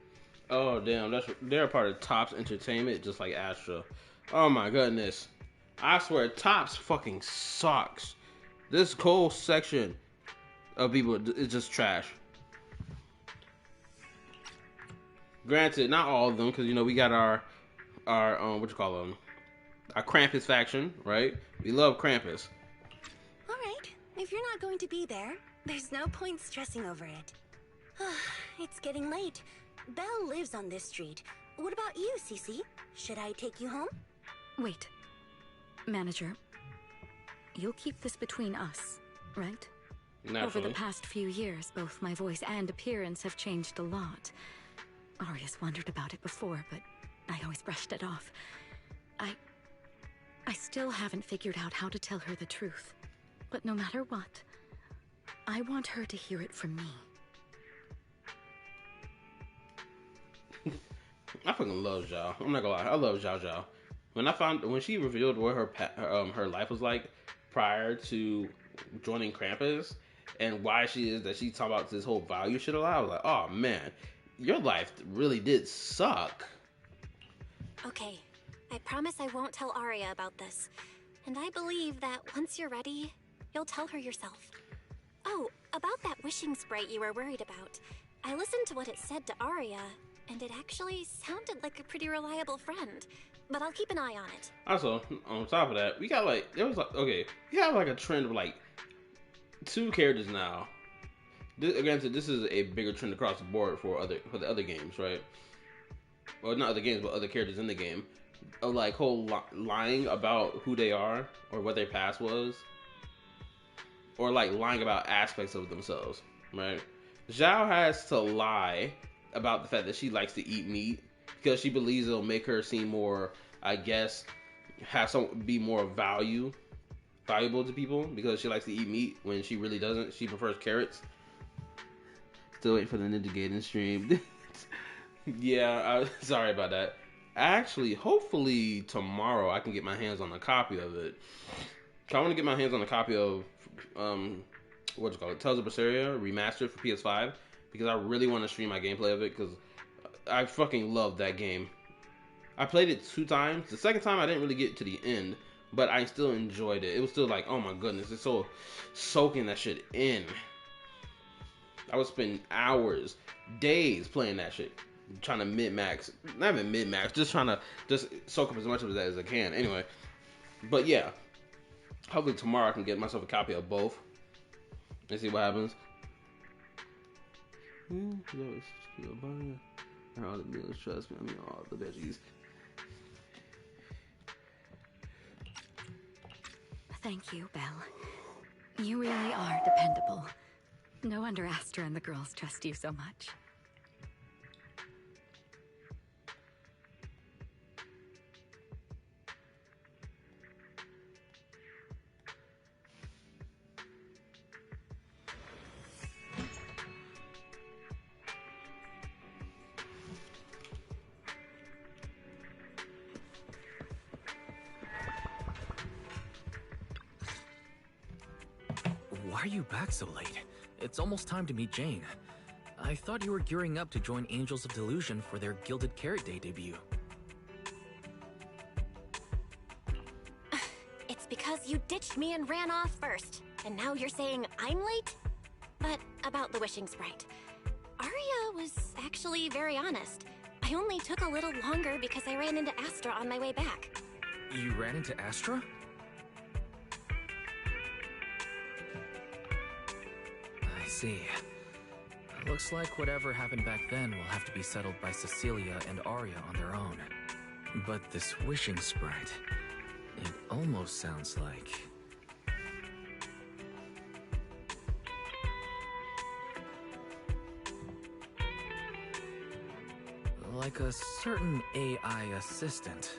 Oh damn, they're a part of Topps Entertainment, just like Astra. Oh my goodness, I swear Topps fucking sucks. This whole section of people is just trash. Granted, not all of them, because we got our what you call them, our Krampus faction, right? We love Krampus. All right, if you're not going to be there, there's no point stressing over it. It's getting late. Belle lives on this street. What about you, Cece? Should I take you home? Wait. Manager, you'll keep this between us, right? Naturally. Over the past few years, both my voice and appearance have changed a lot. Aria's wondered about it before, but I always brushed it off. I still haven't figured out how to tell her the truth. But no matter what, I want her to hear it from me. I fucking love Zhao. I'm not gonna lie, I love Zhao Zhao. When she revealed what her life was like prior to joining Krampus and why she talking about this whole value shit a lot, I was like, oh man, your life really did suck. Okay, I promise I won't tell Aria about this. And I believe that once you're ready, you'll tell her yourself. Oh, about that wishing sprite you were worried about. I listened to what it said to Aria, and it actually sounded like a pretty reliable friend. But I'll keep an eye on it. Also, on top of that, we got we have like a trend of like 2 characters now. Granted, this is a bigger trend across the board for the other games, right? Well, not other games, but other characters in the game. Like lying about who they are or what their past was, or like lying about aspects of themselves, right? Zhao has to lie about the fact that she likes to eat meat because she believes it'll make her seem more, I guess, be more valuable to people because she likes to eat meat when she really doesn't. She prefers carrots. Still waiting for the Ninja Gaiden stream. Yeah, sorry about that. Actually, hopefully tomorrow I can get my hands on a copy of it. I want to get my hands on a copy of what's it called? Tales of Berseria remastered for PS5 because I really want to stream my gameplay of it because I fucking love that game. I played it 2 times. The second time I didn't really get to the end, but I still enjoyed it. It was still like, oh my goodness, it's so soaking that shit in. I would spend hours, days playing that shit, trying to min-max, not even min-max, just trying to soak up as much of that as I can. Anyway, but yeah, hopefully tomorrow I can get myself a copy of both and see what happens. All the meals, trust me, I mean all the veggies. Thank you, Belle. You really are dependable. No wonder Astra and the girls trust you so much. Why are you back so late? It's almost time to meet Jane. I thought you were gearing up to join Angels of Delusion for their Gilded Carrot Day debut. It's because you ditched me and ran off first, and now you're saying I'm late? But about the wishing sprite. Arya was actually very honest. I only took a little longer because I ran into Astra on my way back. You ran into Astra? I see. Looks like whatever happened back then will have to be settled by Cecilia and Arya on their own. But this wishing sprite, it almost sounds like... like a certain AI assistant.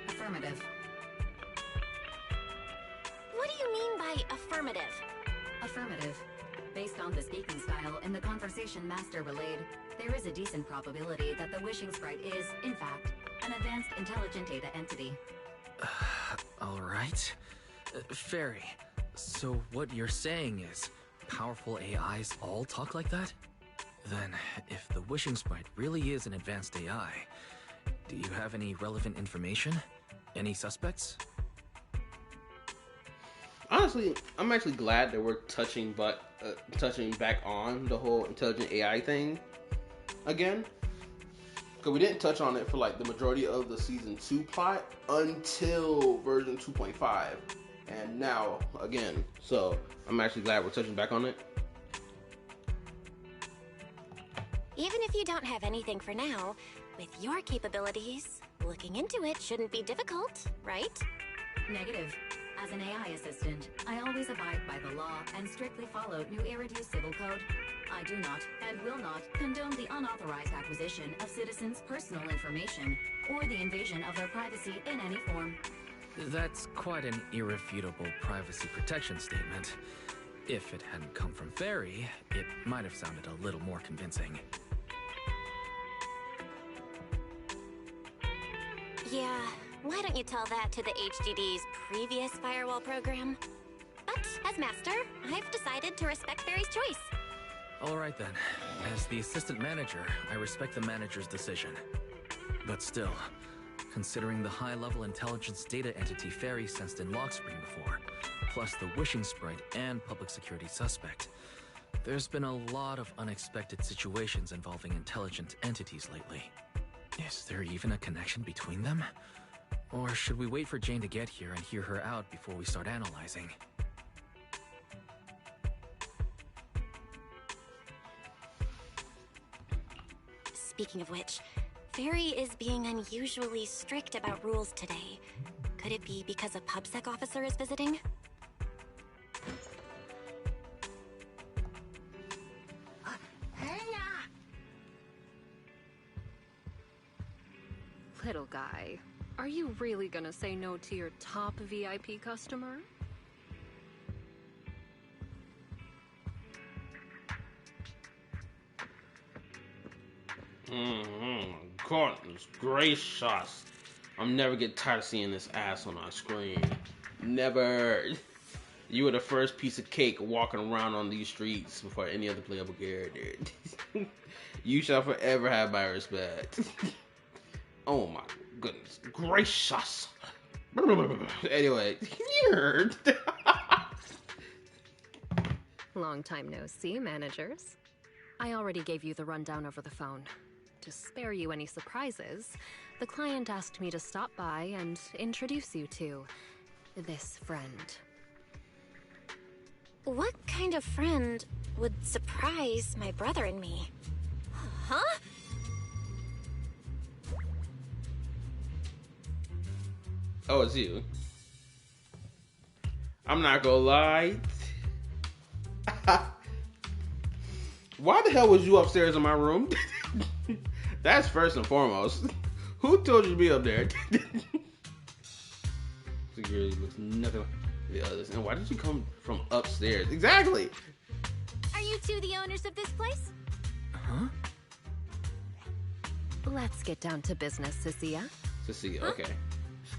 Affirmative. What do you mean by affirmative? Affirmative. Based on the speaking style and the conversation Master relayed, there is a decent probability that the wishing sprite is, in fact, an advanced intelligent data entity. Alright. Fairy, so what you're saying is, powerful AIs all talk like that? Then, if the wishing sprite really is an advanced AI, do you have any relevant information? Any suspects? Honestly, I'm actually glad that we're touching back on the whole intelligent AI thing again. Because we didn't touch on it for like the majority of the season 2 plot until version 2.5. And now, again. So, I'm actually glad we're touching back on it. Even if you don't have anything for now, with your capabilities, looking into it shouldn't be difficult, right? Negative. As an AI assistant, I always abide by the law and strictly follow New Eridu Civil Code. I do not, and will not, condone the unauthorized acquisition of citizens' personal information, or the invasion of their privacy in any form. That's quite an irrefutable privacy protection statement. If it hadn't come from Fairy, it might have sounded a little more convincing. Yeah, why don't you tell that to the HDD's previous firewall program? But as master, I've decided to respect Fairy's choice. Alright then. As the assistant manager, I respect the manager's decision. But still, considering the high-level intelligence data entity Fairy sensed in Lockspring before, plus the wishing sprite and public security suspect, there's been a lot of unexpected situations involving intelligent entities lately. Is there even a connection between them? Or should we wait for Jane to get here and hear her out before we start analyzing? Speaking of which, Fairy is being unusually strict about rules today. Could it be because a PubSec officer is visiting? Little guy, are you really gonna say no to your top VIP customer? Goodness gracious. I'm never get tired of seeing this ass on our screen. Never. You were the first piece of cake walking around on these streets before any other playable character. You shall forever have my respect. Oh my goodness gracious. Anyway. Long time no see, managers. I already gave you the rundown over the phone. To spare you any surprises, the client asked me to stop by and introduce you to this friend. What kind of friend would surprise my brother and me? Huh? Oh, it's you. I'm not gonna lie. Why the hell was you upstairs in my room? That's first and foremost. Who told you to be up there? Security looks nothing like the others. And why did you come from upstairs? Exactly. Are you two the owners of this place? Huh? Let's get down to business, Cecilia. Cecilia, okay.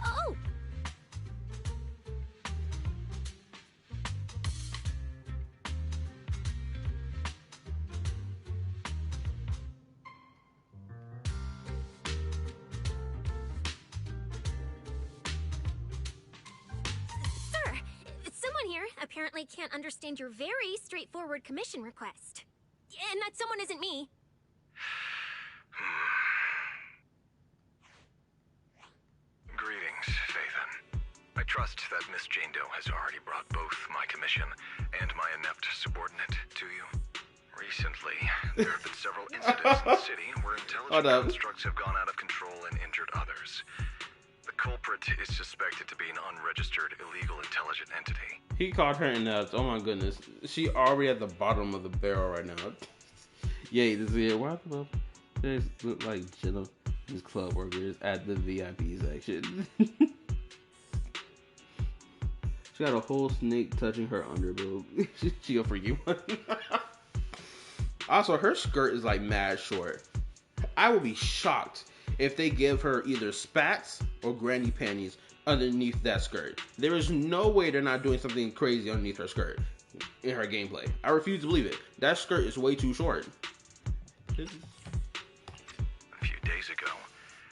Oh! Sir, someone here apparently can't understand your very straightforward commission request. And that someone isn't me. Greetings, Phaethon. I trust that Miss Jane Doe has already brought both my commission and my inept subordinate to you. Recently, there have been several incidents in the city where intelligent constructs have gone out of control and injured others. The culprit is suspected to be an unregistered illegal intelligent entity. He called her inept. Oh my goodness. She already at the bottom of the barrel right now. Yay, this is it. Why the fuck? They look like Japanese club workers at the VIP section. She got a whole snake touching her underboob. She a freaky one. Also, her skirt is like mad short. I would be shocked if they give her either spats or granny panties underneath that skirt. There is no way they're not doing something crazy underneath her skirt in her gameplay. I refuse to believe it. That skirt is way too short. A few days ago,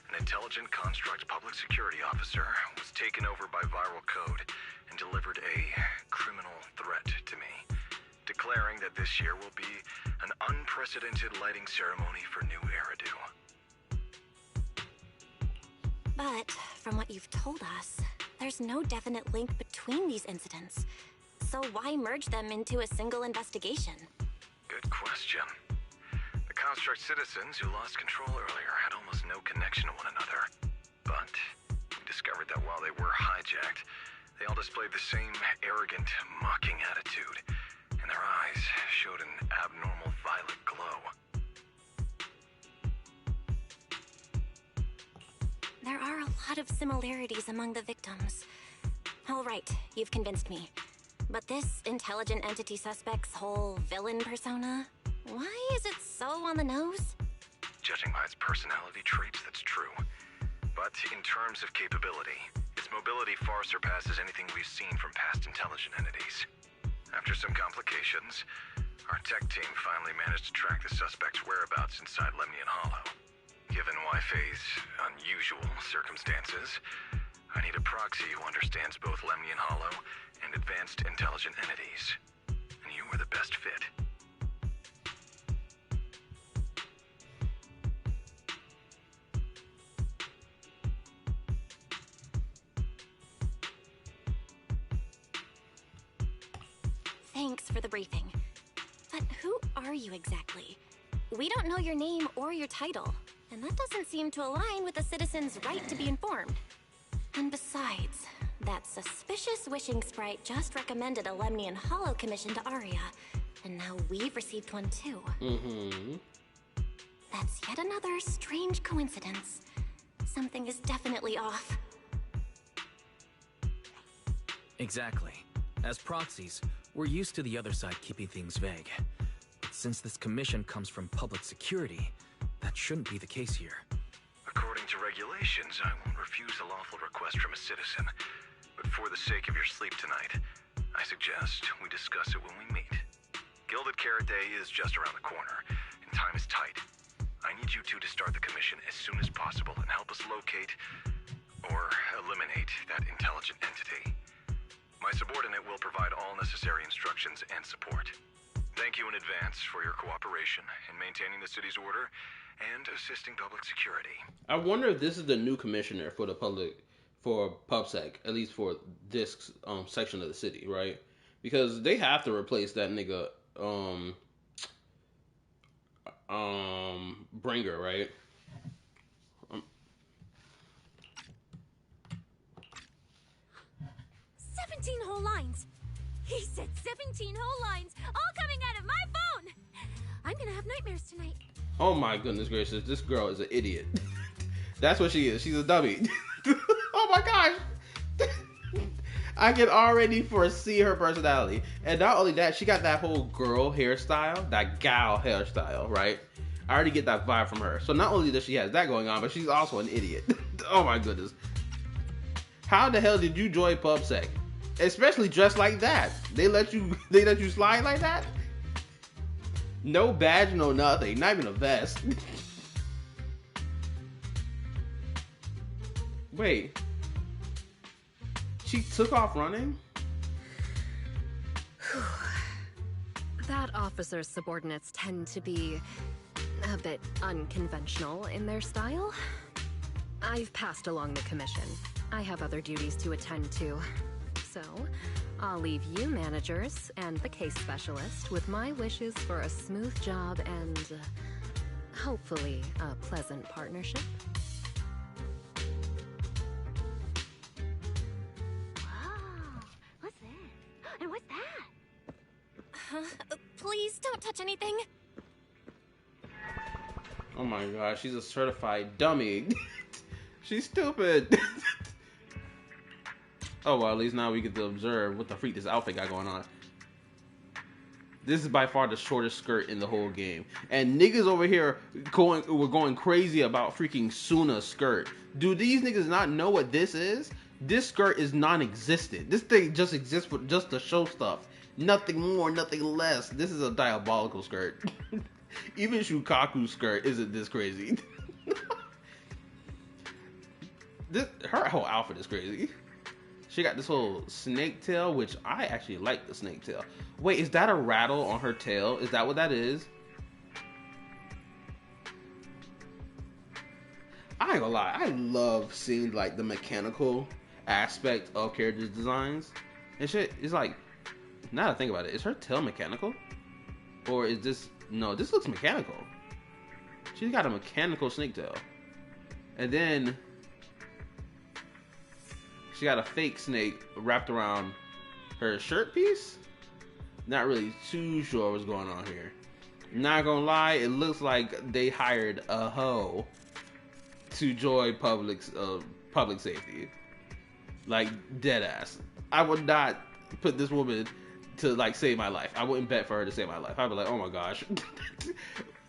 an intelligent construct public security officer was taken over by viral code and delivered a criminal threat to me, declaring that this year will be an unprecedented lighting ceremony for New Eridu. But from what you've told us, there's no definite link between these incidents. So why merge them into a single investigation? Good question. The construct citizens who lost control earlier had almost no connection to one another. But we discovered that while they were hijacked, they all displayed the same arrogant, mocking attitude, and their eyes showed an abnormal violet glow. There are a lot of similarities among the victims. All right, you've convinced me. But this intelligent entity suspect's whole villain persona, why is it so on the nose? Judging by its personality traits, that's true. But in terms of capability, its mobility far surpasses anything we've seen from past intelligent entities. After some complications, our tech team finally managed to track the suspect's whereabouts inside Lemnian Hollow. Given Wi-Fi's unusual circumstances, I need a proxy who understands both Lemnian Hollow and advanced intelligent entities. And you were the best fit. Thanks for the briefing. But who are you exactly? We don't know your name or your title, and that doesn't seem to align with a citizen's right to be informed. And besides, that suspicious wishing sprite just recommended a Lemnian Hollow commission to Arya, and now we've received one too. That's yet another strange coincidence. Something is definitely off. Exactly. As proxies, we're used to the other side keeping things vague. But since this commission comes from public security, that shouldn't be the case here. According to regulations, I won't refuse a lawful request from a citizen. But for the sake of your sleep tonight, I suggest we discuss it when we meet. Gilded Carrot Day is just around the corner, and time is tight. I need you two to start the commission as soon as possible and help us locate or eliminate that intelligent entity. My subordinate will provide all necessary instructions and support. Thank you in advance for your cooperation in maintaining the city's order and assisting public security. I wonder if this is the new commissioner for the PubSec, at least for this section of the city, right? Because they have to replace that nigga Bringer, right? 17 whole lines! He said 17 whole lines, all coming out of my phone! I'm gonna have nightmares tonight. Oh my goodness gracious, this girl is an idiot. That's what she is. She's a dummy. Oh my gosh. I can already foresee her personality. And not only that, she got that whole girl hairstyle, that gal hairstyle, right? I already get that vibe from her. So not only does she have that going on, but she's also an idiot. Oh my goodness. How the hell did you join PubSec? Especially dressed like that. They let you slide like that? No badge, no nothing. Not even a vest. Wait. She took off running? That officer's subordinates tend to be a bit unconventional in their style. I've passed along the commission. I have other duties to attend to. So, I'll leave you managers and the case specialist with my wishes for a smooth job and hopefully a pleasant partnership. Wow, what's that? And what's that? Please don't touch anything. Oh my gosh, she's a certified dummy. She's stupid. Oh, well, at least now we get to observe what the freak this outfit got going on. This is by far the shortest skirt in the whole game. And niggas over here were going crazy about freaking Suna's skirt. Do these niggas not know what this is? This skirt is non-existent. This thing just exists for just to show stuff. Nothing more, nothing less. This is a diabolical skirt. Even Shukaku's skirt isn't this crazy. Her whole outfit is crazy. She got this whole snake tail, which I actually like the snake tail. Wait, is that a rattle on her tail? Is that what that is? I ain't gonna lie, I love seeing like the mechanical aspect of characters' designs. And shit, it's like, now that I think about it, is her tail mechanical? Or is this, no, this looks mechanical. She's got a mechanical snake tail. And then she got a fake snake wrapped around her shirt piece. Not really too sure what's going on here. Not gonna lie, it looks like they hired a hoe to join public safety. Like, dead ass. I would not put this woman to like save my life. I wouldn't bet for her to save my life. I'd be like, oh my gosh.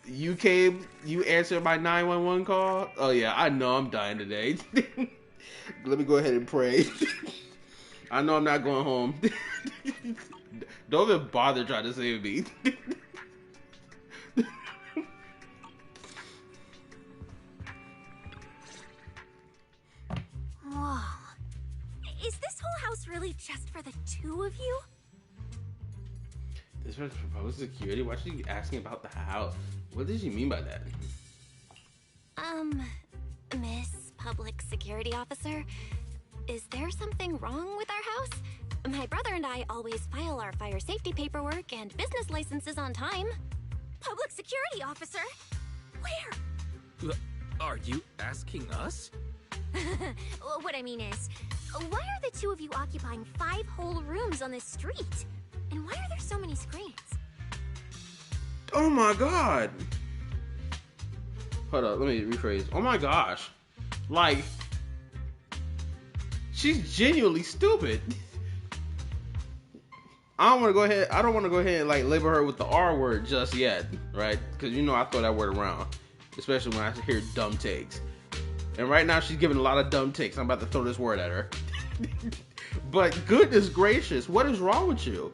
You came, you answered my 911 call? Oh yeah, I know I'm dying today. Let me go ahead and pray. I know I'm not going home. Don't even bother trying to save me. Whoa. Is this whole house really just for the two of you? This was proposed security? Why is she asking about the house? What did she mean by that? Miss Public Security Officer, is there something wrong with our house? My brother and I always file our fire safety paperwork and business licenses on time. public security officer. Where? Are you asking us? What I mean is, why are the two of you occupying 5 whole rooms on this street? And why are there so many screens? Oh my god. Hold up, let me rephrase. Oh my gosh. Like, she's genuinely stupid. I don't want to go ahead and like label her with the R word just yet, right? Because you know I throw that word around, especially when I hear dumb takes. And right now she's giving a lot of dumb takes. I'm about to throw this word at her. But goodness gracious, what is wrong with you?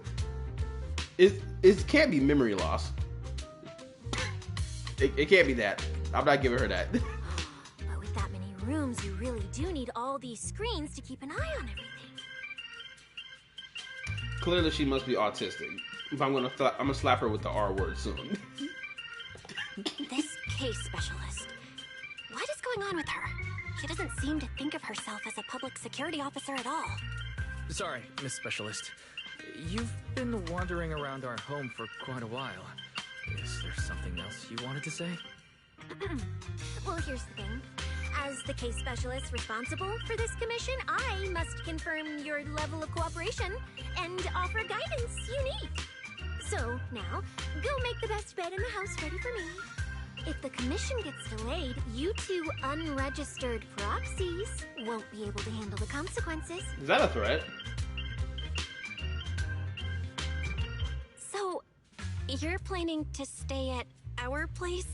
It can't be memory loss. It can't be that. I'm not giving her that. But with that many rooms, you really do need all these screens to keep an eye on everything. Clearly, she must be autistic. If I'm gonna slap her with the R word soon. This case specialist. What is going on with her? She doesn't seem to think of herself as a public security officer at all. Sorry, Miss Specialist. You've been wandering around our home for quite a while. Is there something else you wanted to say? Well, here's the thing. As the case specialist responsible for this commission, I must confirm your level of cooperation and offer guidance you need. So, now, go make the best bed in the house ready for me. If the commission gets delayed, you two unregistered proxies won't be able to handle the consequences. Is that a threat? So, you're planning to stay at our place?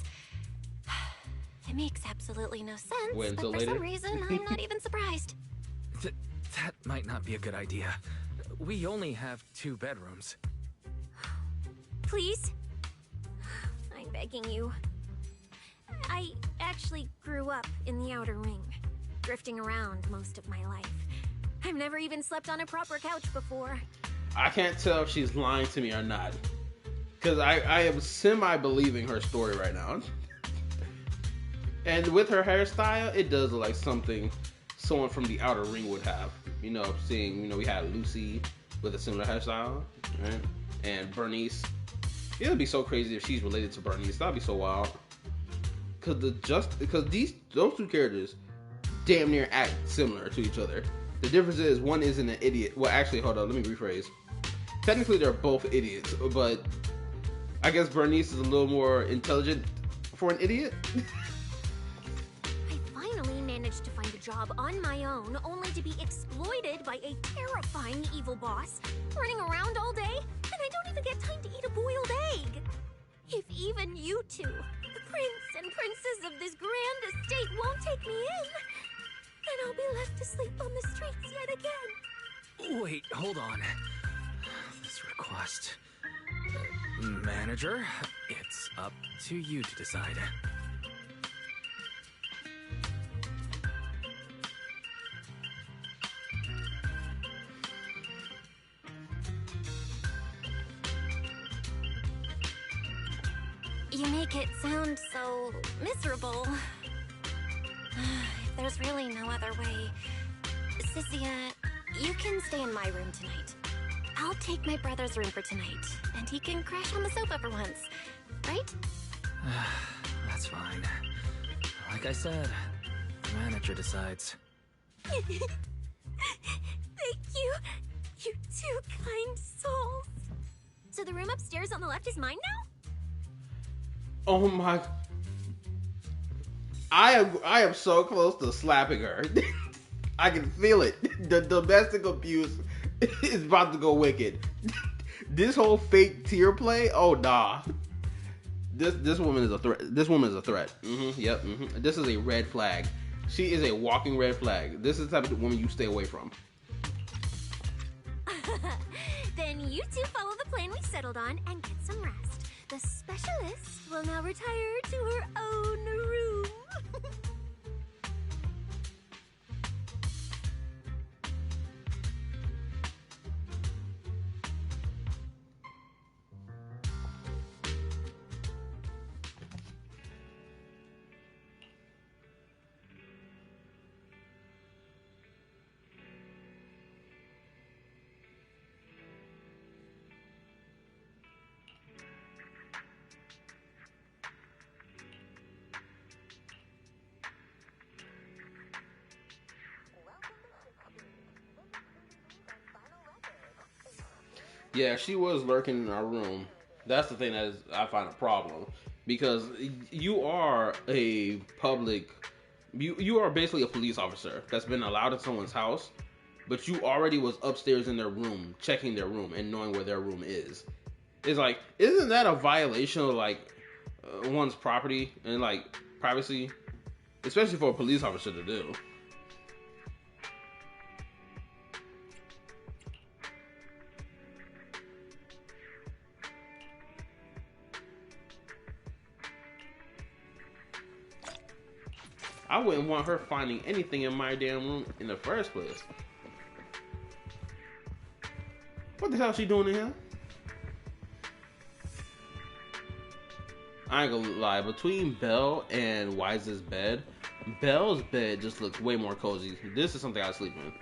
It makes absolutely no sense, Wait but until for later? some reason, I'm not even surprised. That might not be a good idea. We only have 2 bedrooms. Please? I'm begging you. I actually grew up in the Outer Ring, drifting around most of my life. I've never even slept on a proper couch before. I can't tell if she's lying to me or not. Because I am semi-believing her story right now. And with her hairstyle, it does look like something someone from the Outer Ring would have. You know, we had Lucy with a similar hairstyle, right? And Bernice. It would be so crazy if she's related to Bernice. That'd be so wild. Because those two characters damn near act similar to each other. The difference is one isn't an idiot. Well, actually, hold on. Let me rephrase. Technically, they're both idiots, but I guess Bernice is a little more intelligent for an idiot. I finally managed to find a job on my own, only to be exploited by a terrifying evil boss, running around all day, and I don't even get time to eat a boiled egg. If even you two, the prince and princess of this grand estate, won't take me in, then I'll be left to sleep on the streets yet again. Wait, hold on. This request... Manager, it's up to you to decide. You make it sound so miserable. If there's really no other way, Cynthia, you can stay in my room tonight. I'll take my brother's room for tonight, and he can crash on the sofa for once, right? That's fine. Like I said, the manager decides. Thank you, you two kind souls. So the room upstairs on the left is mine now? Oh my... I am so close to slapping her. I can feel it. The domestic abuse is about to go wicked. This whole fake tear play, oh nah. This woman is a threat. This woman is a threat. Yep. This is a red flag. She is a walking red flag. This is the type of woman you stay away from. Then you two follow the plan we settled on and get some rest. The specialist will now retire to her own room. Yeah, she was lurking in our room. That's the thing that is, I find a problem. Because you are a public... You are basically a police officer that's been allowed in someone's house, but you already was upstairs in their room, checking their room and knowing where their room is. It's like, isn't that a violation of like one's property and like privacy, especially for a police officer to do? I wouldn't want her finding anything in my damn room in the first place. What the hell is she doing in here? I ain't gonna lie, between Belle and Wise's bed, Belle's bed just looks way more cozy. This is something I sleep in.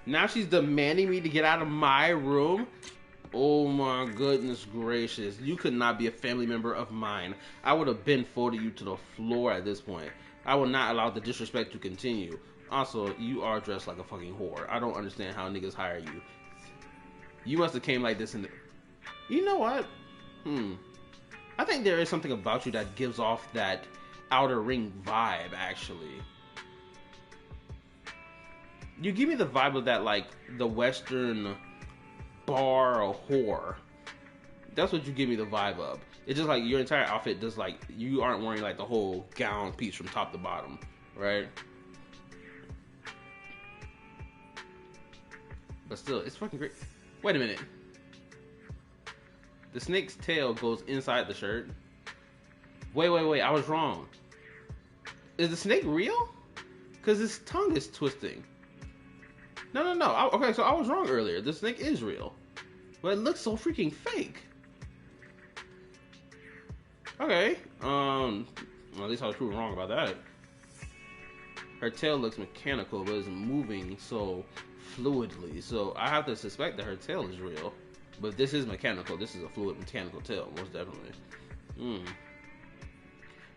Now she's demanding me to get out of my room? Oh my goodness gracious. You could not be a family member of mine. I would have been folded you to the floor at this point. I will not allow the disrespect to continue. Also, you are dressed like a fucking whore. I don't understand how niggas hire you. You must have came like this in the... You know what? I think there is something about you that gives off that Outer Ring vibe, actually. You give me the vibe of that, like, the Western bar or whore. That's what you give me the vibe of. It's just like your entire outfit does, like, you aren't wearing, like, the whole gown piece from top to bottom, right? But still, it's fucking great. Wait a minute. The snake's tail goes inside the shirt. Wait, I was wrong. Is the snake real? Because his tongue is twisting. No. Okay, so I was wrong earlier. The snake is real. But it looks so freaking fake. Okay. Well, at least I was proven wrong about that. Her tail looks mechanical, but it's moving so fluidly. So I have to suspect that her tail is real. But this is mechanical. This is a fluid mechanical tail, most definitely. I'm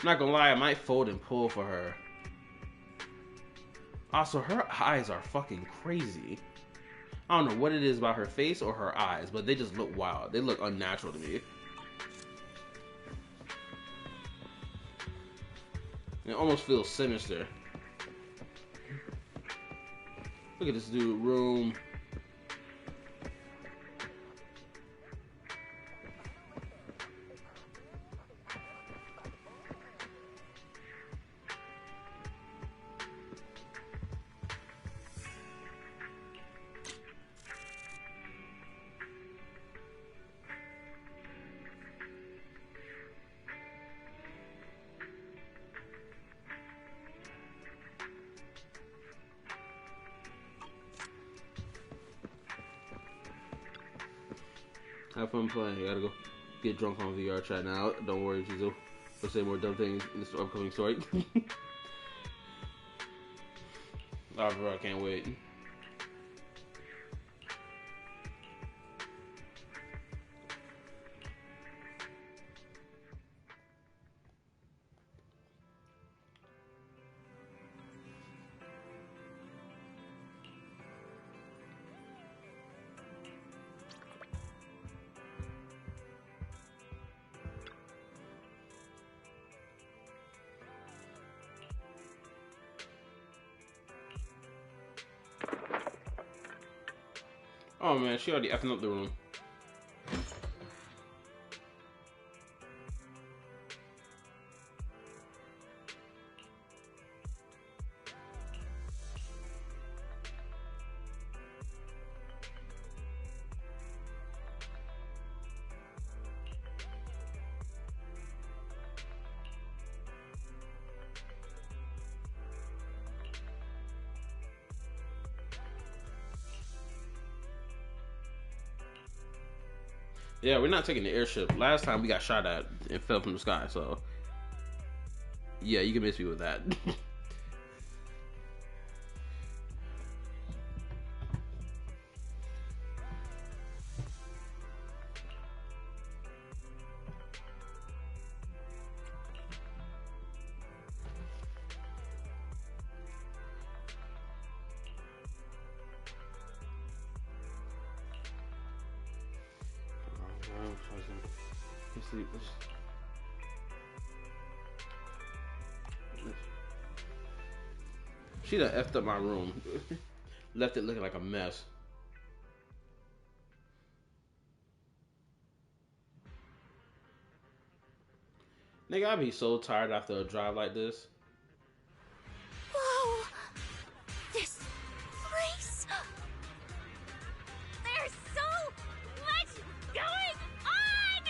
not gonna lie, I might fold and pull for her. Also, her eyes are fucking crazy. I don't know what it is about her face or her eyes, but they just look wild. They look unnatural to me. It almost feels sinister. Look at this dude, room. Have fun playing. You gotta go get drunk on VR chat now. Don't worry, Jizo. We'll say more dumb things in this upcoming story. Oh, bro, I can't wait. Oh man, she already effing up the room. Yeah, we're not taking the airship. Last time we got shot at and fell from the sky, so yeah, you can miss me with that. Let's see. She done effed up my room. Left it looking like a mess. Nigga, I'd be so tired after a drive like this. Whoa! This place! There's so much going on!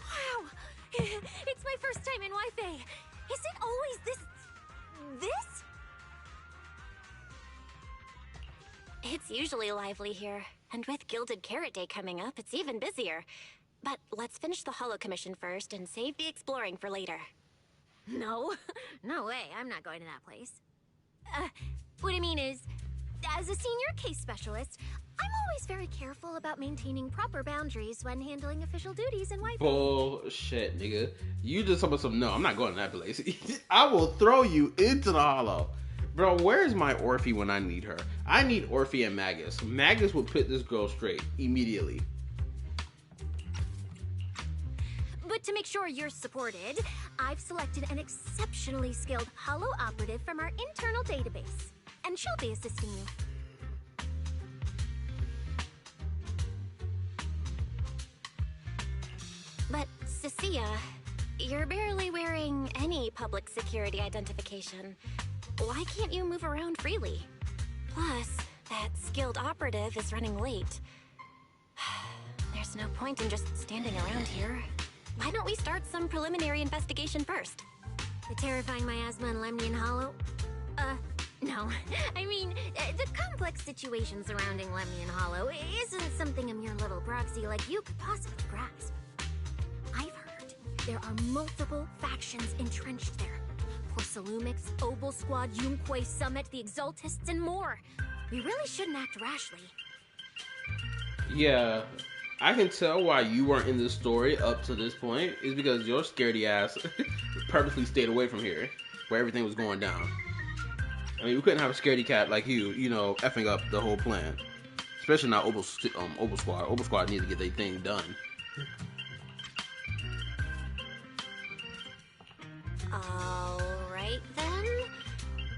Wow! It's my first time in Wi-Fi. Is it always this? It's usually lively here, and with Gilded Carrot Day coming up, it's even busier. But let's finish the Holo Commission first and save the exploring for later. No, no way, I'm not going to that place. What I mean is, as a senior case specialist, I'm always very careful about maintaining proper boundaries when handling official duties in Wi-Fi. Bullshit, nigga. You just told me some, no, I'm not going to that place. I will throw you into the Holo. Bro, where's my Orphe when I need her? I need Orphe and Magus. Magus will put this girl straight immediately. But to make sure you're supported, I've selected an exceptionally skilled Holo operative from our internal database. And she'll be assisting you. But, Cecilia, you're barely wearing any public security identification. Why can't you move around freely? Plus, that skilled operative is running late. There's no point in just standing around here. Why don't we start some preliminary investigation first? The terrifying miasma in Lemnian Hollow? No. I mean, the complex situation surrounding Lemnian Hollow isn't something a mere little proxy like you could possibly grasp. I've heard there are multiple factions entrenched there. Porcelumix, Obel Squad, Yunque Summit, the Exaltists, and more. We really shouldn't act rashly. Yeah, I can tell why you weren't in this story up to this point is because your scaredy ass purposely stayed away from here, where everything was going down. I mean, we couldn't have a scaredy cat like you know, effing up the whole plan. Especially not Obel Squad. Obel Squad needs to get their thing done. Alright then.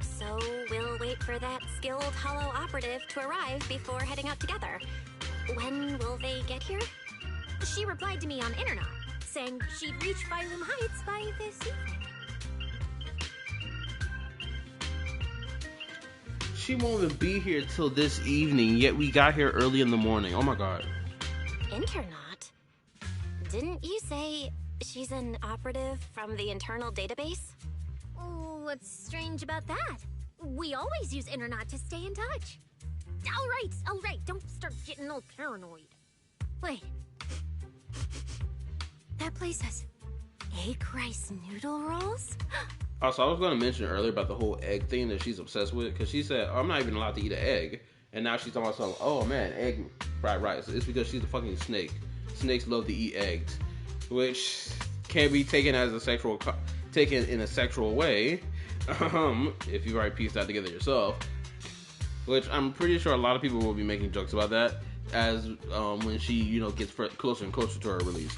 So we'll wait for that skilled Holo operative to arrive before heading out together. When will they get here? She replied to me on Internet, saying she'd reach Phylum Heights by this evening. She won't even be here till this evening, yet we got here early in the morning. Oh my god. Internet? Didn't you say she's an operative from the internal database? What's strange about that? We always use Internet to stay in touch. Alright, don't start getting all paranoid. Wait. That place has egg rice noodle rolls? Also, I was going to mention earlier about the whole egg thing that she's obsessed with, because she said, I'm not even allowed to eat an egg. And now she's talking about something, oh man, egg fried rice. It's because she's a fucking snake. Snakes love to eat eggs, which can be taken as a sexual, taken in a sexual way, if you've already pieced that together yourself. Which I'm pretty sure a lot of people will be making jokes about that as when she, you know, gets closer and closer to her release.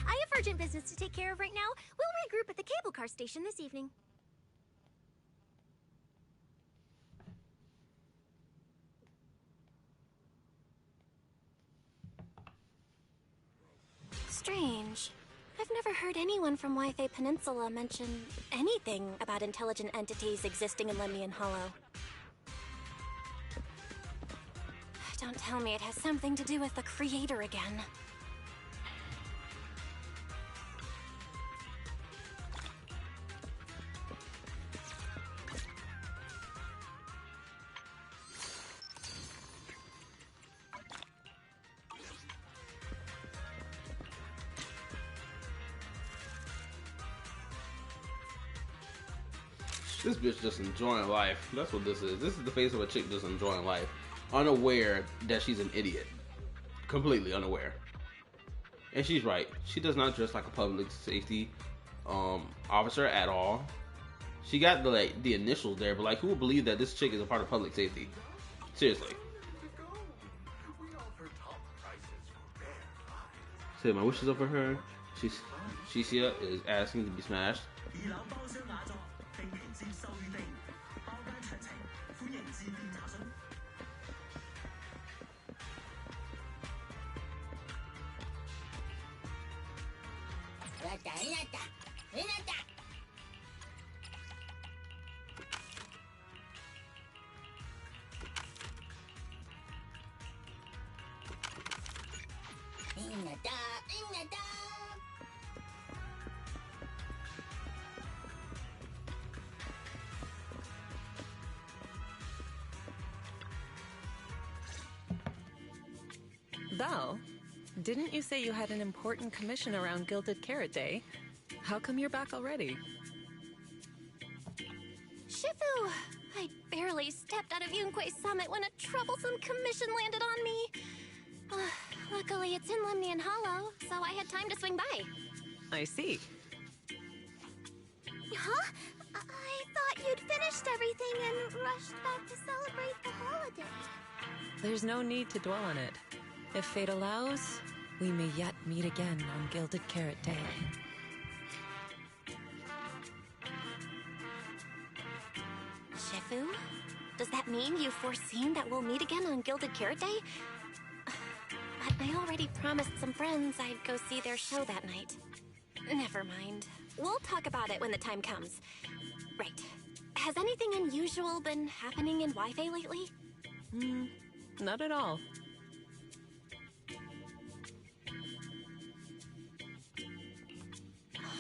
I have urgent business to take care of right now. We'll regroup at the cable car station this evening. Strange. I've never heard anyone from Wi-Fi Peninsula mention anything about intelligent entities existing in Lemnian Hollow. Don't tell me it has something to do with the creator again. This bitch just enjoying life. That's what this is. This is the face of a chick just enjoying life. Unaware that she's an idiot. Completely unaware. And she's right. She does not dress like a public safety officer at all. She got the initials there, but like, who would believe that this chick is a part of public safety? Seriously. We offer top prices Say my wishes over her. Shisia is asking to be smashed. Val, didn't you say you had an important commission around Gilded Carrot Day? How come you're back already? Shifu! I barely stepped out of Yunque's summit when a troublesome commission landed on me. Luckily, it's in Lemnian Hollow, so I had time to swing by. I see. Huh? I thought you'd finished everything and rushed back to celebrate the holiday. There's no need to dwell on it. If fate allows, we may yet meet again on Gilded Carrot Day. Shifu? Does that mean you've foreseen that we'll meet again on Gilded Carrot Day? But I already promised some friends I'd go see their show that night. Never mind. We'll talk about it when the time comes. Right. Has anything unusual been happening in Wi-Fi lately? Not at all.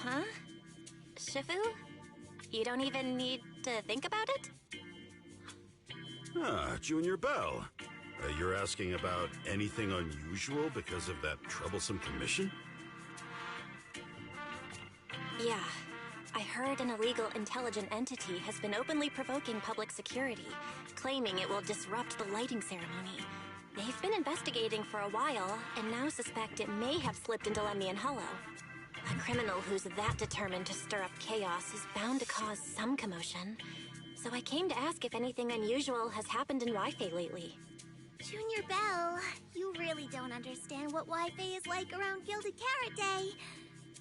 Huh? Shifu? You don't even need to think about it? Ah, Junior Bell. You're asking about anything unusual because of that troublesome commission? Yeah. I heard an illegal intelligent entity has been openly provoking public security, claiming it will disrupt the lighting ceremony. They've been investigating for a while, and now suspect it may have slipped into Lemnian Hollow. A criminal who's that determined to stir up chaos is bound to cause some commotion. So I came to ask if anything unusual has happened in Wi-Fi lately. Junior Bell, you really don't understand what Wi-Fi is like around Gilded Carrot Day.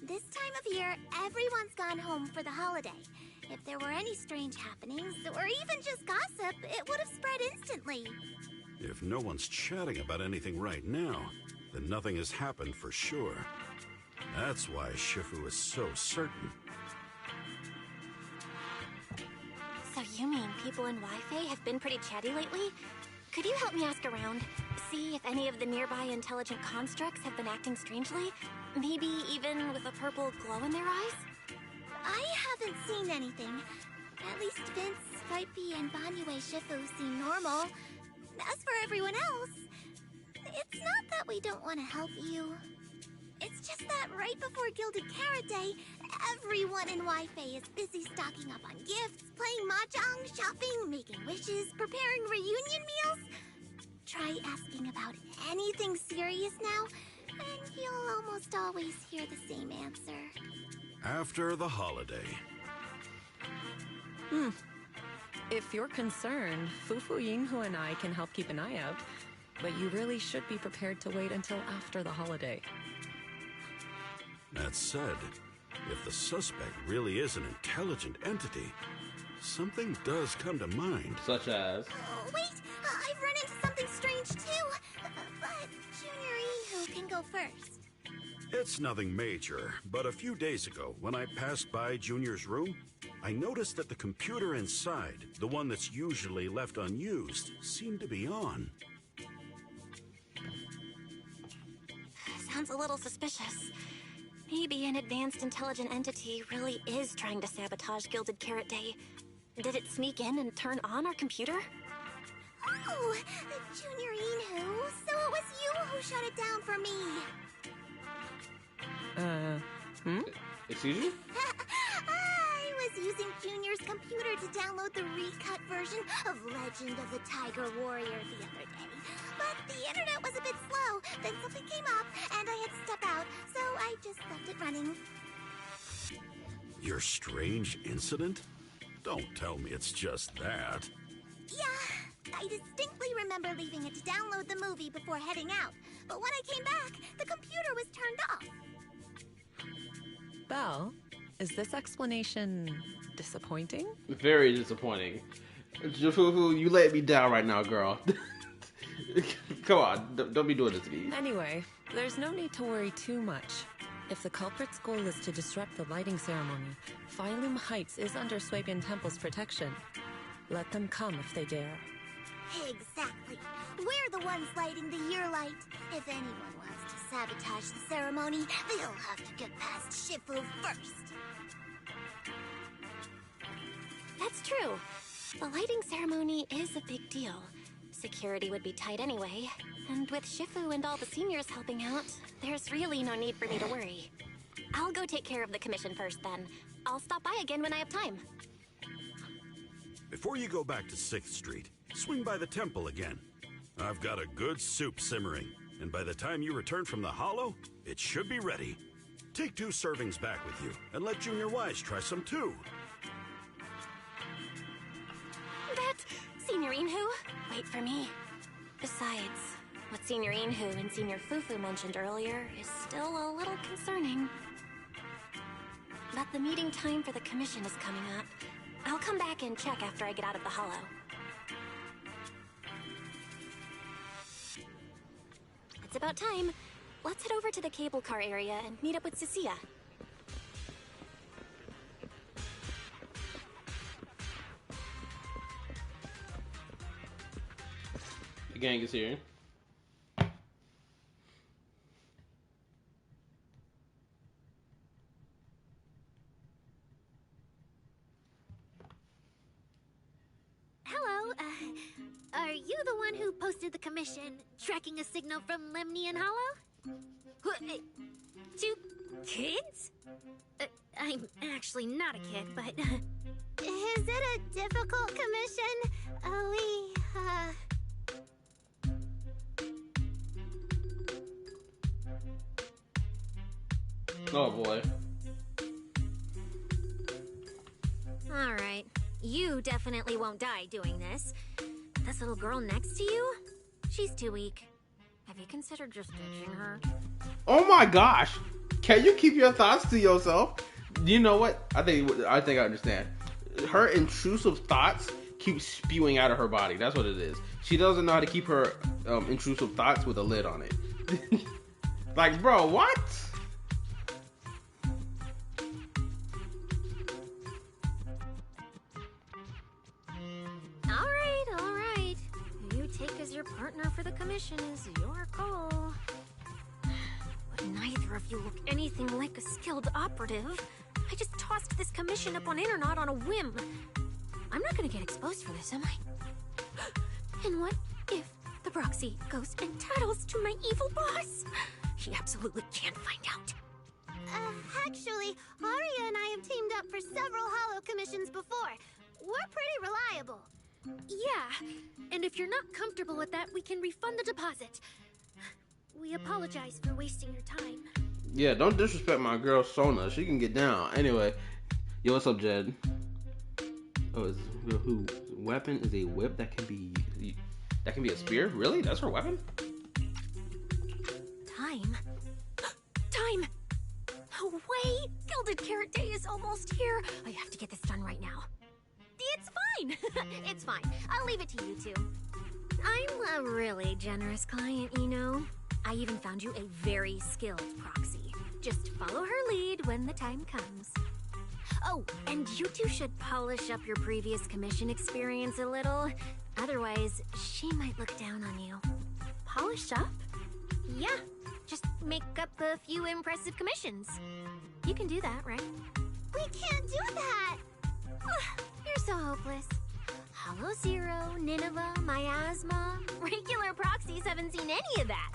This time of year, everyone's gone home for the holiday. If there were any strange happenings, or even just gossip, it would have spread instantly. If no one's chatting about anything right now, then nothing has happened for sure. That's why Shifu is so certain. So you mean people in Wi-Fi have been pretty chatty lately? Could you help me ask around? See if any of the nearby intelligent constructs have been acting strangely? Maybe even with a purple glow in their eyes? I haven't seen anything. At least Vince, Stripey, and Banyue Shifu seem normal. As for everyone else, it's not that we don't want to help you. It's just that right before Gilded Carrot Day, everyone in Wi-Fi is busy stocking up on gifts, playing mahjong, shopping, making wishes, preparing reunion meals. Try asking about anything serious now, and you'll almost always hear the same answer. After the holiday. If you're concerned, Fufu Yinghu and I can help keep an eye out, but you really should be prepared to wait until after the holiday. That said, if the suspect really is an intelligent entity, something does come to mind. Such as? Oh, wait! I've run into something strange too! But Junior Yinhu can go first. It's nothing major, but a few days ago, when I passed by Junior's room, I noticed that the computer inside, the one that's usually left unused, seemed to be on. Sounds a little suspicious. Maybe an advanced intelligent entity really is trying to sabotage Gilded Carrot Day. Did it sneak in and turn on our computer? Oh, Junior Yinhu, so it was you who shut it down for me. Excuse you? I was using Junior's computer to download the recut version of Legend of the Tiger Warrior the other day. But the internet was a bit slow, then something came up, and I had to step out, so I just left it running. Your strange incident? Don't tell me it's just that. Yeah, I distinctly remember leaving it to download the movie before heading out. But when I came back, the computer was turned off. Well, is this explanation disappointing? Very disappointing. Jafufu, you let me down right now, girl. Come on, don't be doing this to me. Anyway, there's no need to worry too much. If the culprit's goal is to disrupt the lighting ceremony, Phylum Heights is under Swabian Temple's protection. Let them come if they dare. Exactly. We're the ones lighting the year light. If anyone wants to sabotage the ceremony, they'll have to get past Shifu first. That's true. The lighting ceremony is a big deal. Security would be tight anyway. And with Shifu and all the seniors helping out, there's really no need for me to worry. I'll go take care of the commission first then. I'll stop by again when I have time. Before you go back to 6th Street, swing by the temple again. I've got a good soup simmering, and by the time you return from the Hollow, it should be ready. Take 2 servings back with you, and let Junior Wise try some too. That's Senior Inhu? Wait for me. Besides, what Senior Inhu and Senior Fufu mentioned earlier is still a little concerning. But the meeting time for the commission is coming up. I'll come back and check after I get out of the Hollow. It's about time. Let's head over to the cable car area and meet up with Cecilia. The gang is here. Hello, are you the one who posted the commission, tracking a signal from Lemnian Hollow? 2 kids? I'm actually not a kid, but... Is it a difficult commission? Oh boy. Alright, you definitely won't die doing this. This little girl next to you? She's too weak. Have you considered just ditching her? Oh my gosh. Can you keep your thoughts to yourself? You know what? I think I understand. Her intrusive thoughts keep spewing out of her body. That's what it is. She doesn't know how to keep her intrusive thoughts with a lid on it. Like, bro, what? Alright. Who you take as your partner for the commission is your call. But neither of you look anything like a skilled operative. I just tossed this commission up on Internet on a whim. I'm not gonna get exposed for this, am I? And what if the proxy goes and tattles to my evil boss? He absolutely can't find out. Actually, Arya and I have teamed up for several Hollow commissions before. We're pretty reliable. Yeah, and if you're not comfortable with that, we can refund the deposit. We apologize for wasting your time. Yeah, don't disrespect my girl Sona. She can get down. Anyway, yo, what's up, Jed? Oh, who? Weapon is a whip that can be a spear. Really? That's her weapon? Time. No way! Gilded Carrot Day is almost here. I have to get this done right now. It's fine. It's fine. I'll leave it to you two. I'm a really generous client, you know. I even found you a very skilled proxy. Just follow her lead when the time comes. Oh, and you two should polish up your previous commission experience a little. Otherwise, she might look down on you. Polish up? Yeah, just make up a few impressive commissions. You can do that, right? We can't do that! You're so hopeless. Hollow Zero, Nineveh, Miasma. Regular proxies haven't seen any of that.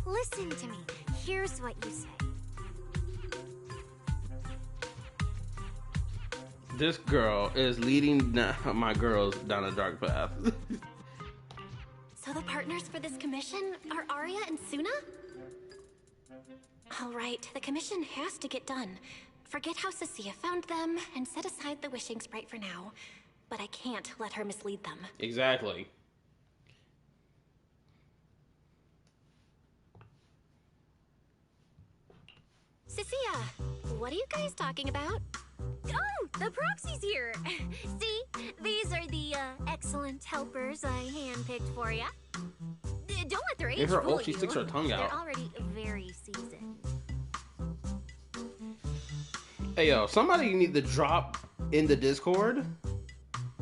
Listen to me. Here's what you say. This girl is leading my girls down a dark path. So the partners for this commission are Arya and Suna? All right, the commission has to get done. Forget how Cecilia found them and set aside the wishing sprite for now. But I can't let her mislead them. Exactly. Cecilia, What are you guys talking about? Oh, the proxy's here. See, these are the excellent helpers I handpicked for ya. Don't let their age In her fool ult, she you. sticks her tongue out. They're already very seasoned. Hey yo, somebody need to drop in the Discord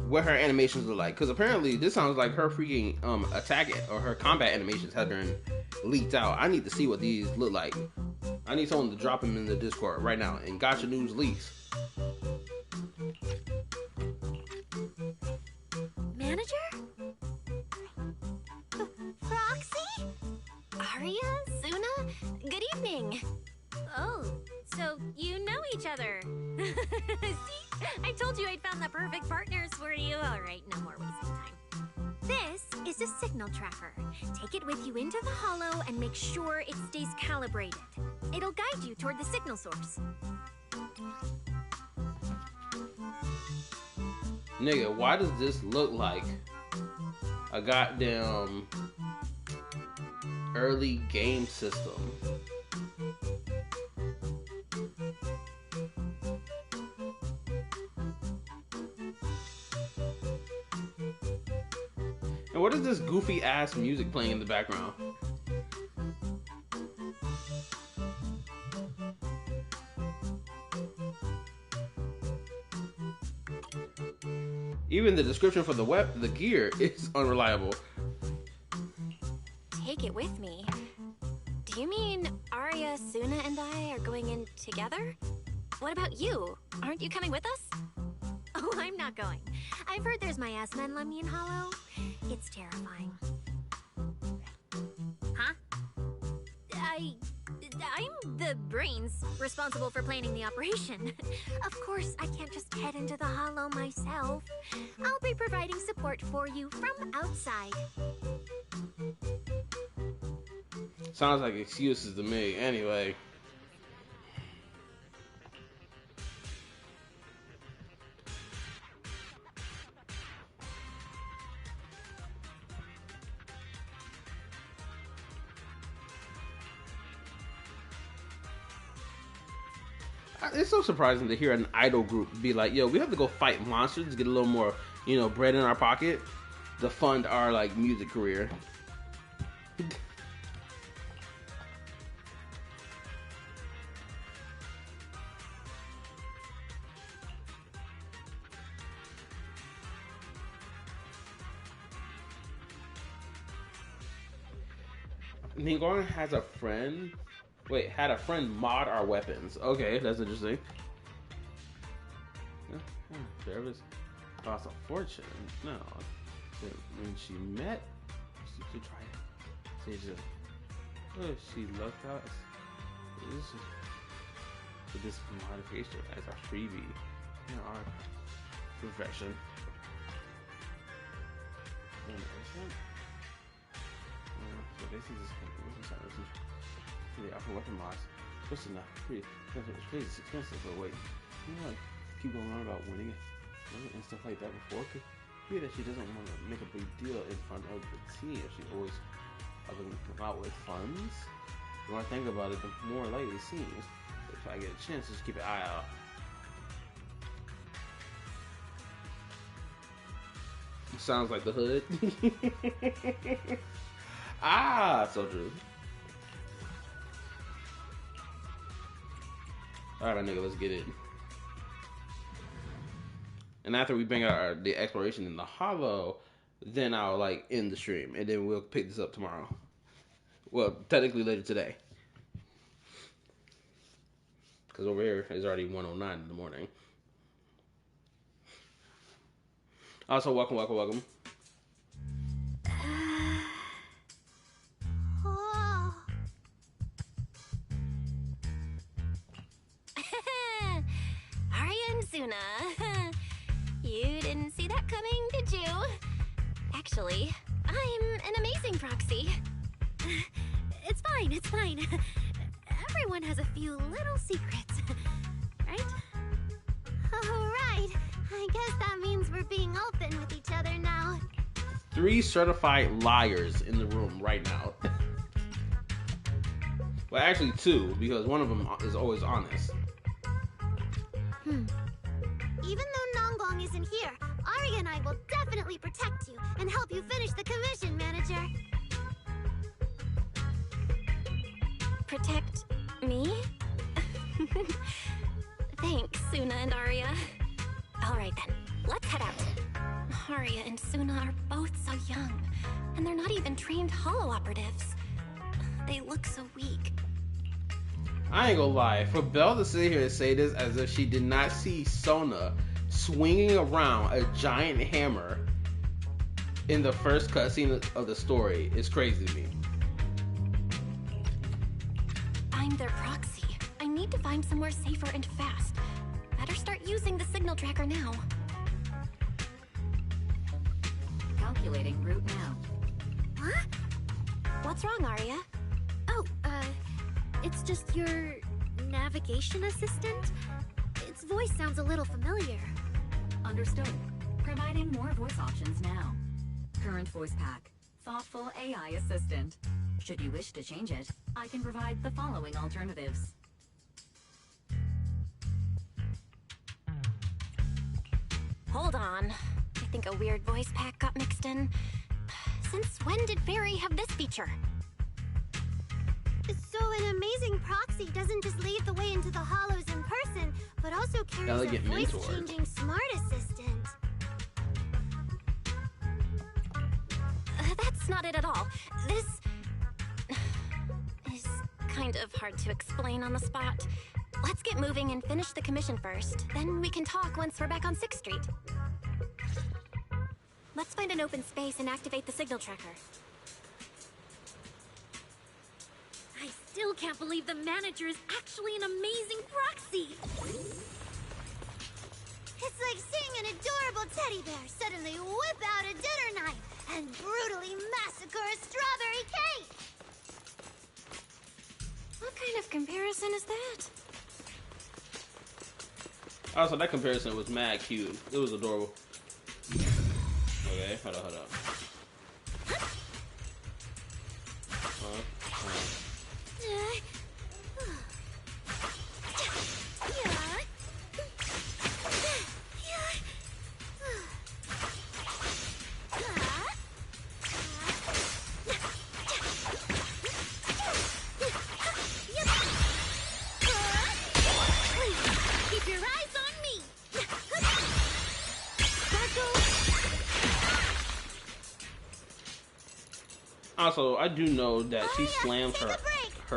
what her animations look like, because apparently this sounds like her freaking attack or her combat animations have been leaked out. I need to see what these look like. I need someone to drop them in the Discord right now. And Gotcha News leaks. Manager? Proxy? Arya? Suna? Good evening. Oh, so you know each other. See? I told you I'd found the perfect partners for you. Alright, no more wasting time. This is a signal tracker. Take it with you into the hollow and make sure it stays calibrated. It'll guide you toward the signal source. Nigga, why does this look like a goddamn early game system? And what is this goofy ass music playing in the background? Even the description for the gear is unreliable. Take it with me. Do you mean Arya, Suna, and I are going in together? What about you? Aren't you coming with us? Oh, I'm not going. I've heard there's miasma in Lemnian Hollow. It's terrifying. Huh? I'm the brains responsible for planning the operation. Of course, I can't just head into the Hollow myself. I'll be providing support for you from outside. Sounds like excuses to me. Anyway. It's so surprising to hear an idol group be like, yo, we have to go fight monsters to get a little more, you know, bread in our pocket to fund our, like, music career. Encore has a friend. Wait, had a friend mod our weapons. Okay, that's interesting. Service cost a fortune. No, when she met, she could try it. She looked out for this modification as a freebie. Our perfection. So this is the offer weapon mods. Just enough. It's pretty expensive, but wait. You know, like, keep going on about winning and stuff like that before. Could be that she doesn't want to make a big deal in front of the team. She always helping out with funds. The more I think about it, the more likely it seems. If I get a chance, just keep an eye out. Sounds like the hood. Ah, so true. Alright, nigga, let's get it. And after we bring out the exploration in the Hollow, then I'll, like, end the stream. And then we'll pick this up tomorrow. Well, technically later today. Because over here is already 1:09 in the morning. Also, welcome. Oh. Arya and Suna. You didn't see that coming, did you? Actually, I'm an amazing proxy. It's fine. Everyone has a few little secrets, right? Oh, right. I guess that means we're being open with each other now. 3 certified liars in the room right now. Well, actually 2, because one of them is always honest. listen here. Aria and I will definitely protect you and help you finish the commission, Manager. Protect me? Thanks, Suna and Aria. Alright then, let's head out. Aria and Suna are both so young, and they're not even trained holo operatives. They look so weak. I ain't gonna lie, for Belle to sit here and say this as if she did not see Sona swinging around a giant hammer in the first cutscene of the story is crazy to me. I'm their proxy. I need to find somewhere safer and fast. Better start using the signal tracker now. Calculating route now. Huh? What's wrong, Aria? Oh, it's just your navigation assistant? Its voice sounds a little familiar. Understood. Providing more voice options now. Current voice pack. Thoughtful AI assistant. Should you wish to change it, I can provide the following alternatives. Hold on. I think a weird voice pack got mixed in. Since when did Fairy have this feature? So an amazing proxy doesn't just lead the way into the hollows in person, but also carries Elegant a mentor. voice-changing smart assistant. That's not it at all. This is kind of hard to explain on the spot. Let's get moving and finish the commission first. Then we can talk once we're back on 6th Street. Let's find an open space and activate the signal tracker. I still can't believe the manager is actually an amazing proxy! It's like seeing an adorable teddy bear suddenly whip out a dinner knife and brutally massacre a strawberry cake! What kind of comparison is that? Also, that comparison was mad cute. It was adorable. Okay, hold on. Keep your eyes on me! Also, I do know that she slams her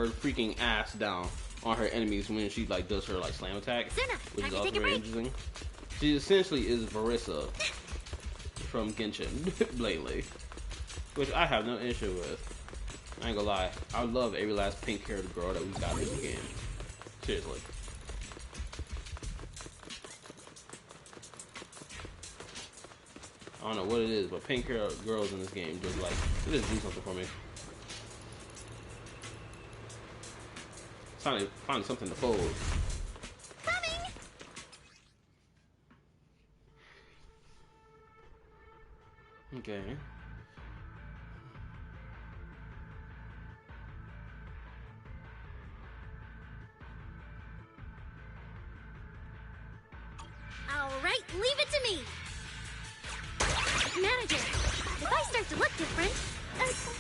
freaking ass down on her enemies when she like does her like slam attack, which is also very interesting. She essentially is Varissa from Genshin, blatantly, which I have no issue with. I ain't gonna lie, I love every last pink-haired girl that we got in the game. Seriously. I don't know what it is, but pink-haired girls in this game just like they just do something for me. It's time to find something to fold. Coming! Okay. All right, leave it to me! Manager, if I start to look different,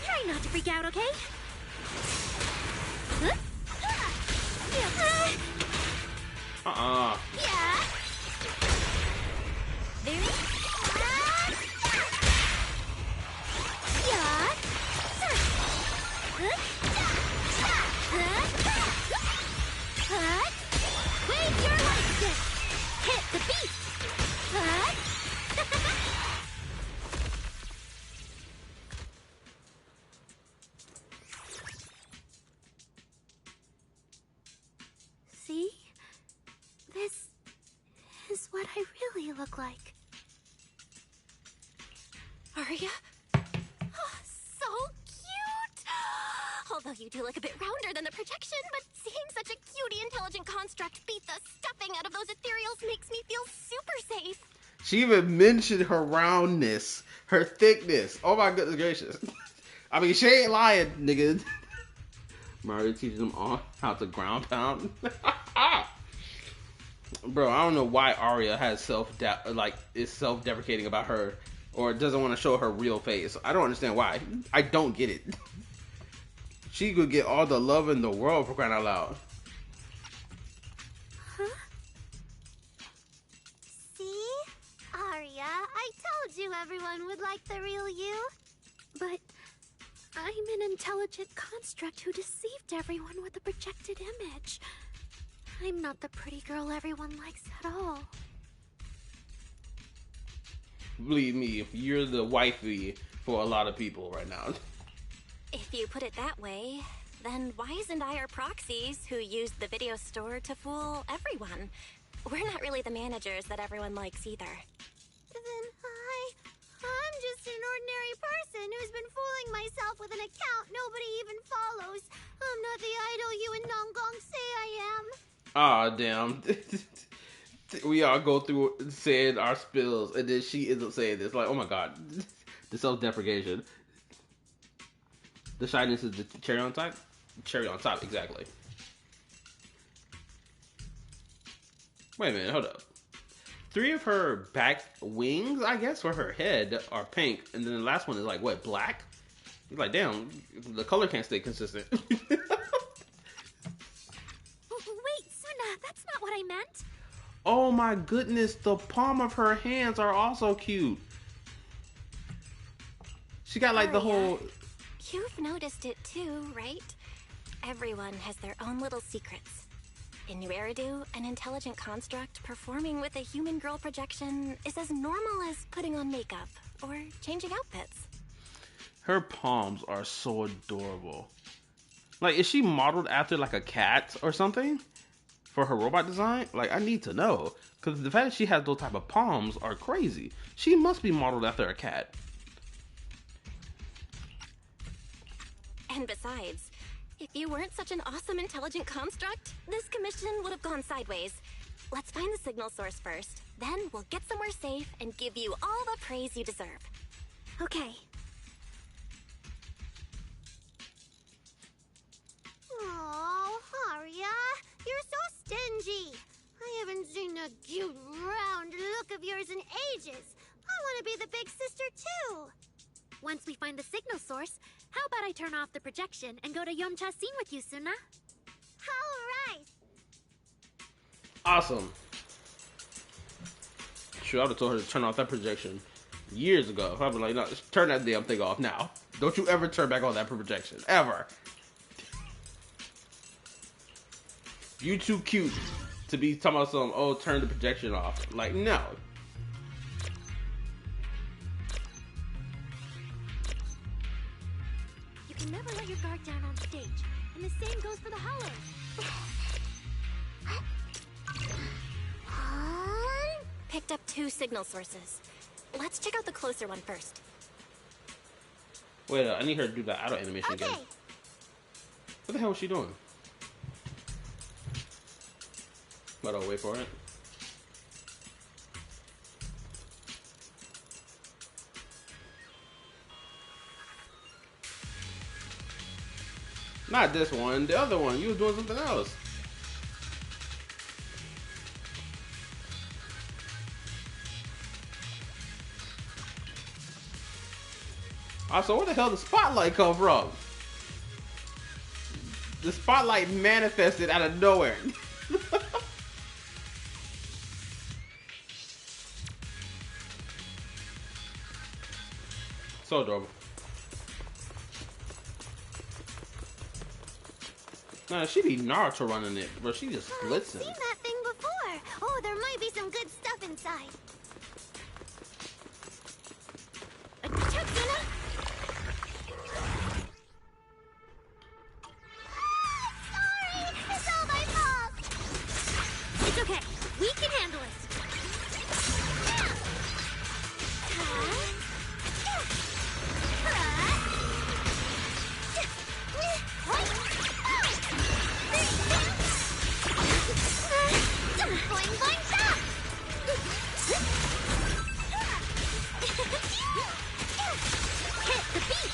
try not to freak out, okay? Huh? Yeah! Very... Wave your light stick! Hit the beat! See? This is what I really look like. Aria? Oh, so cute! Although you do look a bit rounder than the projection, but seeing such a cutie intelligent construct beat the stuffing out of those ethereals makes me feel super safe. She even mentioned her roundness, her thickness. Oh my goodness gracious. I mean, she ain't lying, nigga. Mario teaches them all how to ground pound. Bro, I don't know why Arya has is self-deprecating about her, or doesn't want to show her real face. I don't understand why. I don't get it. She could get all the love in the world, for crying out loud. Huh? See? Arya, I told you everyone would like the real you. But I'm an intelligent construct who deceived everyone with a projected image. I'm not the pretty girl everyone likes at all. Believe me, you're the wifey for a lot of people right now. If you put it that way, then why isn't I our proxies who used the video store to fool everyone? We're not really the managers that everyone likes either. Then I'm just an ordinary person who's been fooling myself with an account nobody even follows. I'm not the idol you and Nongong say I am. Ah, damn. We all go through saying our spills, and then she ends up saying this. Like, oh my god. The self-deprecation. The shyness is the cherry on top? Cherry on top, exactly. Wait a minute, hold up. 3 of her back wings, I guess, for her head are pink, and then the last one is like, what, black? You're like, damn, the color can't stay consistent. That's not what I meant. Oh my goodness, the palm of her hands are also cute. She got like the whole... You've noticed it too, right? Everyone has their own little secrets. In New Eridu, an intelligent construct performing with a human girl projection is as normal as putting on makeup or changing outfits. Her palms are so adorable. Like, is she modeled after like a cat or something? For her robot design? Like, I need to know. Because the fact that she has those type of palms are crazy. She must be modeled after a cat. And besides, if you weren't such an awesome intelligent construct, this commission would have gone sideways. Let's find the signal source first. Then we'll get somewhere safe and give you all the praise you deserve. Okay. Oh, Arya, you're so stingy. I haven't seen a cute, round look of yours in ages. I want to be the big sister, too. Once we find the signal source, how about I turn off the projection and go to Yomcha scene with you, Suna? All right. Awesome. Sure, I would have told her to turn off that projection years ago. I'd be like, no, just turn that damn thing off now. Don't you ever turn back on that projection. Ever. You too cute to be talking about some, oh, turn the projection off. Like, no. You can never let your guard down on stage. And the same goes for the hollow. Picked up 2 signal sources. Let's check out the closer one first. Wait, I need her to do that auto animation again. What the hell was she doing? But I'll wait for it. Not this one, the other one. You was doing something else. Also, where the hell did the spotlight come from? The spotlight manifested out of nowhere. So adorable. Nah, she be Naruto running it, but she just splits I've him. seen that thing before. Oh, there might be some good stuff inside. Check, Suna. Sorry, it's all my fault. It's okay. We can handle it. Boing, boing, stop! Hit the beat.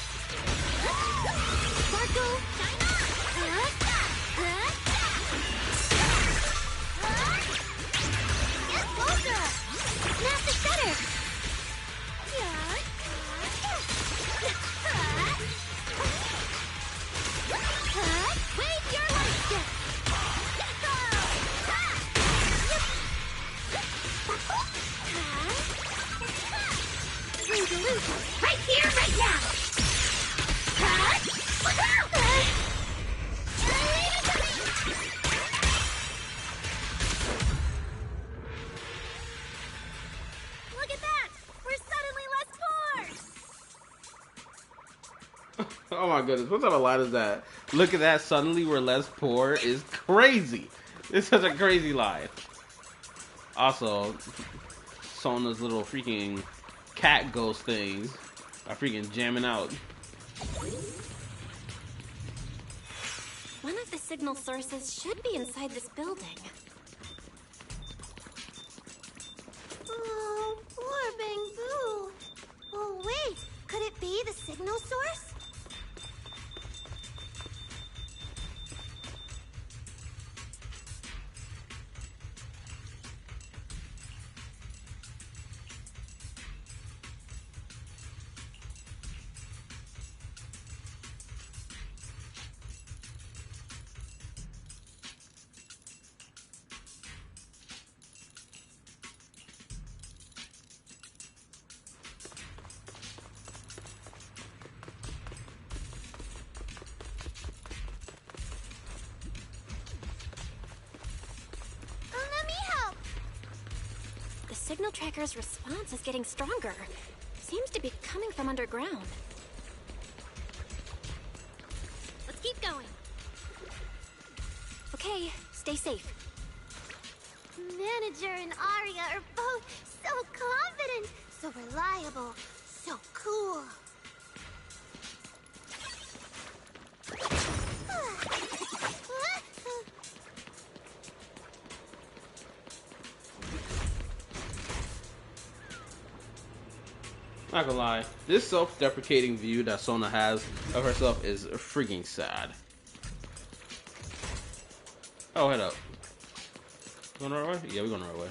Sparkle, shine on. Oh my goodness, what type of line is that? Look at that, suddenly we're less poor is crazy. It's such a crazy line. Also, Sona's little freaking cat ghost things are freaking jamming out. One of the signal sources should be inside this building. Oh, poor Bangbu. Oh, wait. Could it be the signal source? Let me help. The signal tracker's response is getting stronger. Seems to be coming from underground. Let's keep going. Okay, stay safe. Manager and Arya are both so confident, so reliable, so cool. Not gonna lie, this self-deprecating view that Sona has of herself is freaking sad. Oh, head up. Going the right way? Yeah, we're going the right way.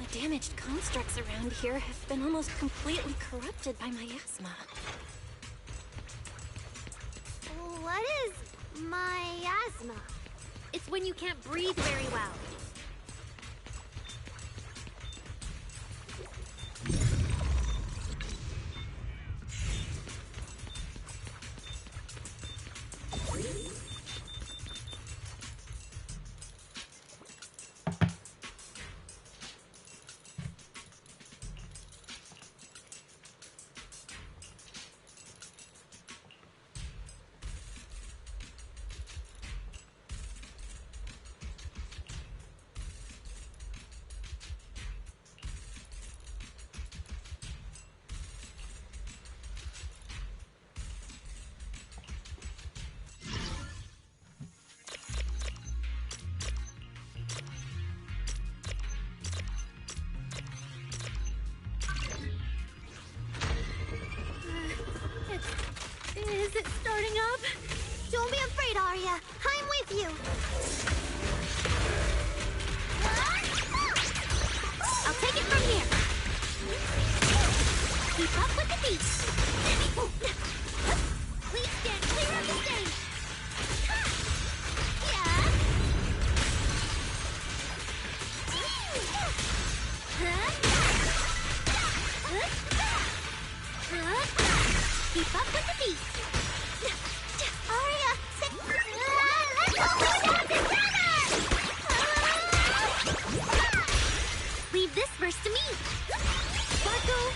The damaged constructs around here have been almost completely corrupted by miasma. What is miasma? It's when you can't breathe very well. Is it starting up? Don't be afraid, Arya. I'm with you. I'll take it from here. Keep up with the beat. Please stand clear of the stage. Keep up with the beat. Arya, let's go together! Leave this verse to me. Sparkle.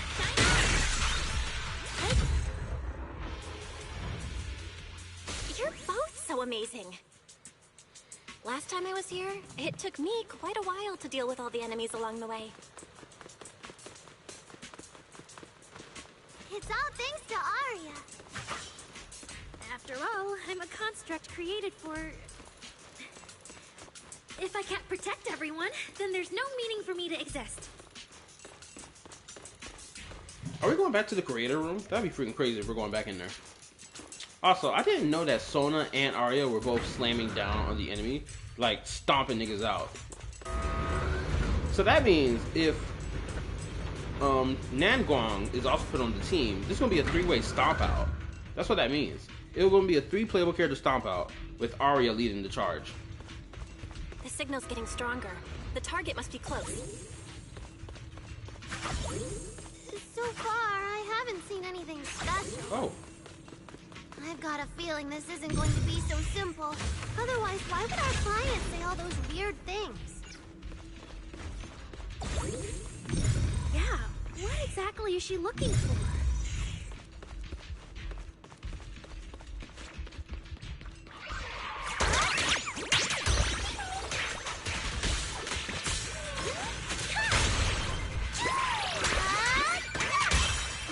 You're both so amazing. Last time I was here, it took me quite a while to deal with all the enemies along the way. It's all thanks to Arya. After all, I'm a construct created for... If I can't protect everyone, then there's no meaning for me to exist. Are we going back to the creator room? That'd be freaking crazy if we're going back in there. Also, I didn't know that Sona and Arya were both slamming down on the enemy, like stomping niggas out. So that means if Nanguang is also put on the team, this is gonna be a three-way stomp out. That's what that means. It's gonna be a 3 playable character stomp out with Arya leading the charge. The signal's getting stronger. The target must be close. So far, I haven't seen anything special. Oh. I've got a feeling this isn't going to be so simple. Otherwise, why would our client say all those weird things? Yeah, exactly is she looking for?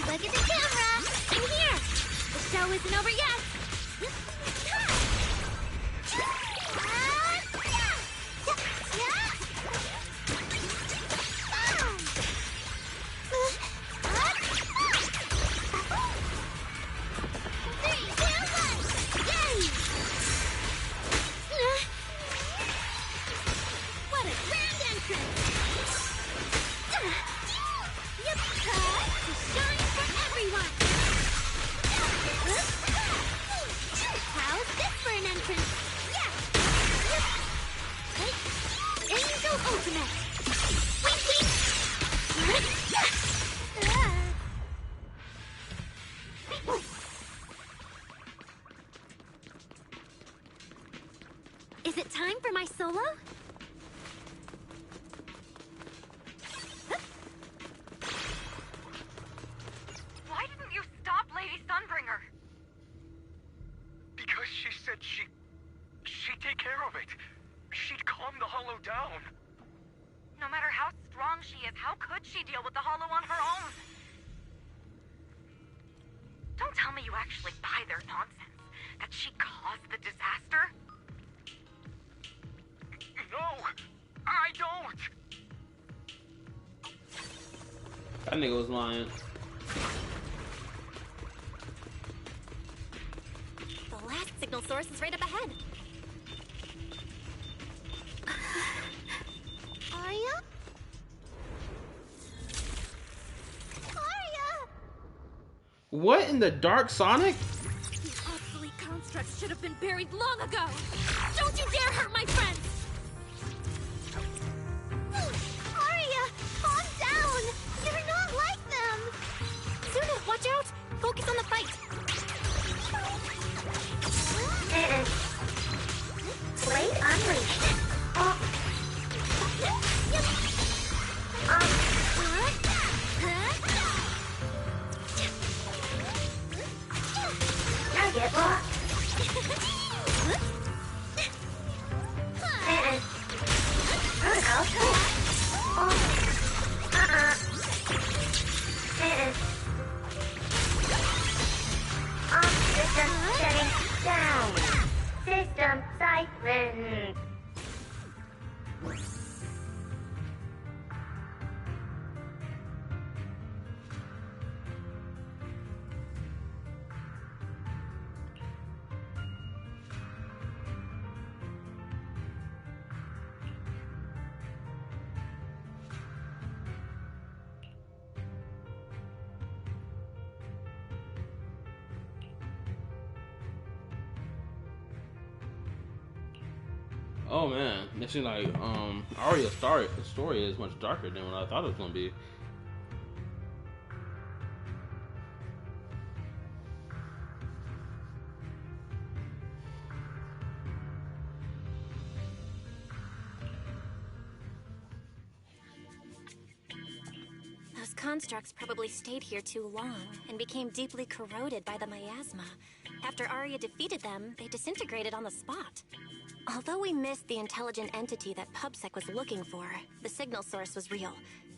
Look at the camera! I'm here! The show isn't over yet! What a grand entrance! To shine for everyone! How's this for an entrance? Yeah! Angel Ultimate! Wink, wink! Is it time for my solo? Why didn't you stop Lady Sunbringer? Because she said she'd take care of it. She'd calm the Hollow down. No matter how strong she is, how could she deal with the Hollow on her own? Don't tell me you actually buy their nonsense. That she caused the disaster? No, I don't. That nigga was lying. The last signal source is right up ahead. Arya? Arya! What in the dark, Sonic? The obsolete constructs should have been buried long ago! Don't you dare hurt my friends! Arya, calm down! You're not like them! Suna, watch out! Focus on the fight! Blade unleashed. Target locked. Protocol switch. System shutting down. System silent. Oh man, it seems like Arya's story is much darker than what I thought it was gonna be. Those constructs probably stayed here too long and became deeply corroded by the miasma. After Arya defeated them, they disintegrated on the spot. Although we missed the intelligent entity that PubSec was looking for, the signal source was real,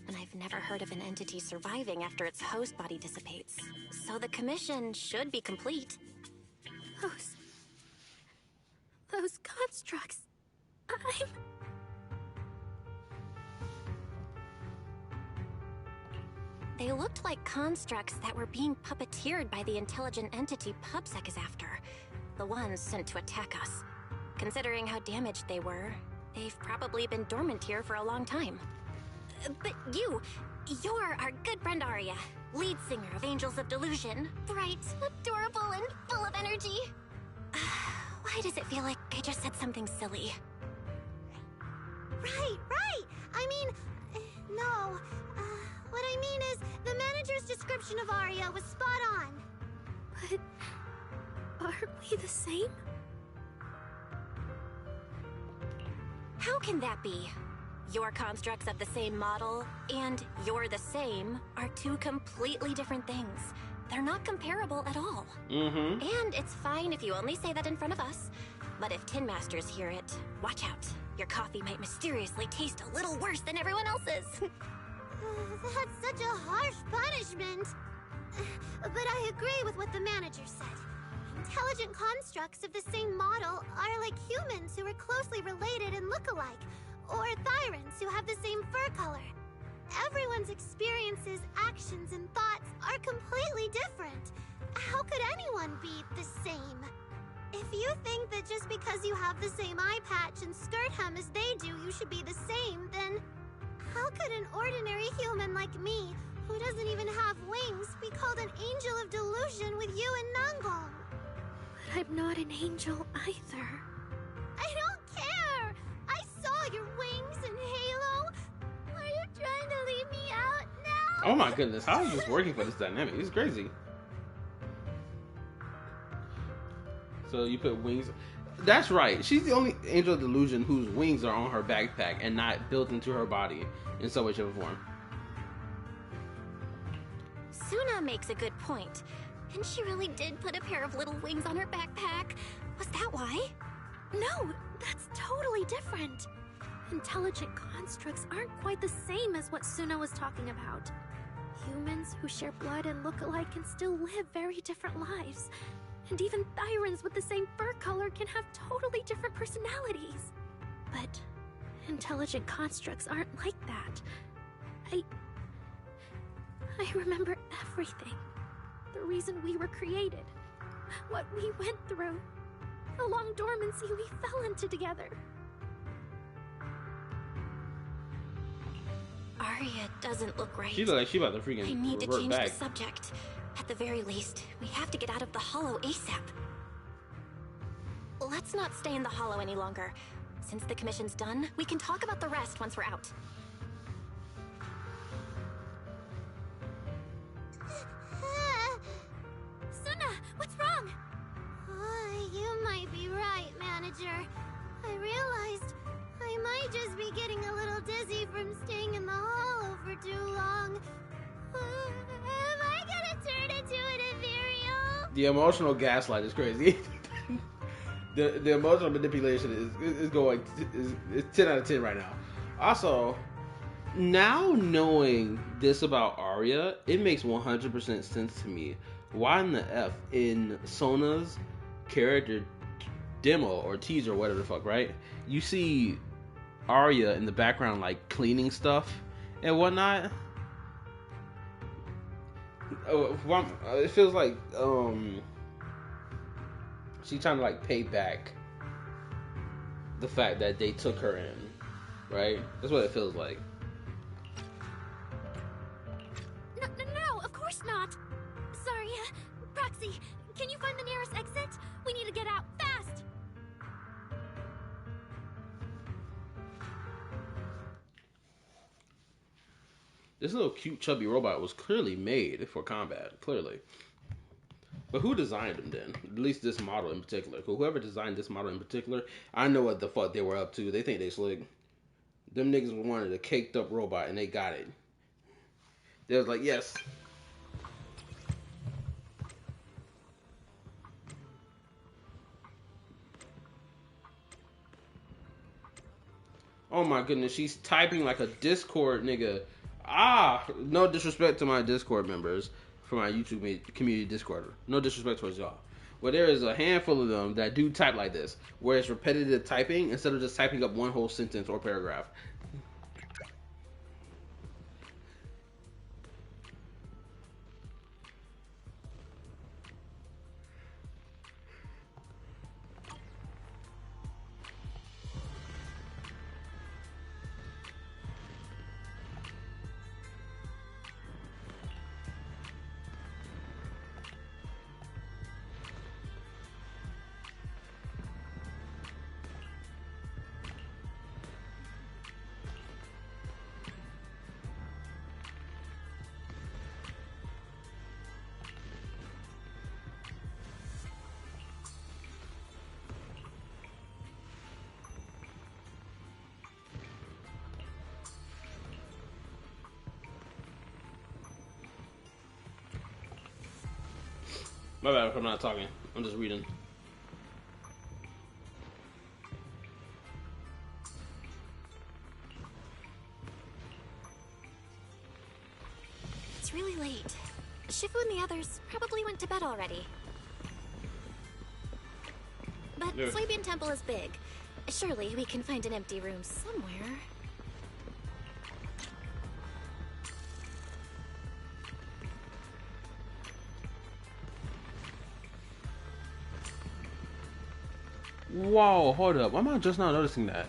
and I've never heard of an entity surviving after its host body dissipates. So the commission should be complete. Those constructs. They looked like constructs that were being puppeteered by the intelligent entity PubSec is after. The ones sent to attack us. Considering how damaged they were, they've probably been dormant here for a long time. But you're our good friend Arya, lead singer of Angels of Delusion. Bright, adorable, and full of energy. Why does it feel like I just said something silly? Right! I mean, no. What I mean is, the manager's description of Arya was spot on. But aren't we the same? How can that be? Your constructs of the same model and you're the same are two completely different things. They're not comparable at all. Mm-hmm. And it's fine if you only say that in front of us. But if Tin Masters hear it, watch out. Your coffee might mysteriously taste a little worse than everyone else's. That's such a harsh punishment. But I agree with what the manager said. Intelligent constructs of the same model are like humans who are closely related and look alike, or Thyrans who have the same fur color. Everyone's experiences, actions, and thoughts are completely different. How could anyone be the same? If you think that just because you have the same eye patch and skirt hem as they do, you should be the same, then how could an ordinary human like me, who doesn't even have wings, be called an angel of delusion with you and Nangong? But I'm not an angel either. I don't care! I saw your wings and halo! Are you trying to leave me out now? Oh my goodness, how is this working for this dynamic? It's crazy. So you put wings. That's right. She's the only angel of delusion whose wings are on her backpack and not built into her body in some way, shape, or form. Suna makes a good point. And she really did put a pair of little wings on her backpack. Was that why? No, that's totally different. Intelligent constructs aren't quite the same as what Suna was talking about. Humans who share blood and look alike can still live very different lives. And even Thyrans with the same fur color can have totally different personalities. But intelligent constructs aren't like that. I remember everything. The reason we were created. What we went through. The long dormancy we fell into together. Arya doesn't look right. She looks like she about to freaking I need to revert change back. the subject. At the very least, we have to get out of the Hollow ASAP. Let's not stay in the Hollow any longer. Since the commission's done, we can talk about the rest once we're out. Suna, what's wrong? You might be right, manager. I realized I might just be getting a little dizzy from staying in the Hollow for too long. Am I gonna turn into an ethereal? The emotional gaslight is crazy. the emotional manipulation is going is 10 out of 10 right now. Also, now knowing this about Arya, it makes 100% sense to me. Why in the F in Sona's character demo or teaser, whatever the fuck, right? You see Arya in the background like cleaning stuff and whatnot. It feels like she's trying to like pay back the fact that they took her in, right? That's what it feels like. No, of course not. Sorry, Proxy, can you find the nearest exit? We need to get out fast. This little cute chubby robot was clearly made for combat, clearly. But who designed them then? At least this model in particular. Whoever designed this model in particular, I know what the fuck they were up to. They think they slick. Them niggas wanted a caked up robot and they got it. They was like, yes. Oh my goodness, she's typing like a Discord nigga. No disrespect to my Discord members for my YouTube community Discord. No disrespect towards y'all. But there is a handful of them that do type like this, where it's repetitive typing instead of just typing up one whole sentence or paragraph. My bad if I'm not talking. I'm just reading. It's really late. Shifu and the others probably went to bed already. But Yeah. Swabian Temple is big. Surely we can find an empty room somewhere. Whoa, hold up. Why am I just not noticing that?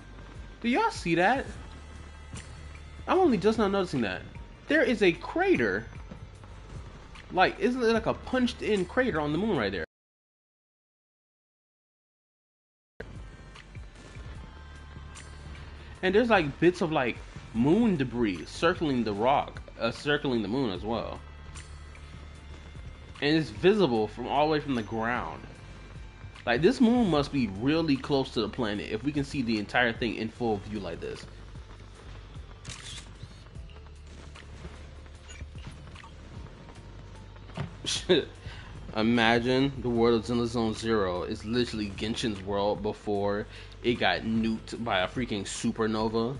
Do y'all see that? I'm only just not noticing that. There is a crater. Like, isn't it like a punched in crater on the moon right there? And there's like bits of like moon debris circling the rock, circling the moon as well. And it's visible from all the way from the ground. Like, this moon must be really close to the planet if we can see the entire thing in full view like this. Imagine the world of Zenless Zone Zero is literally Genshin's world before it got nuked by a freaking supernova.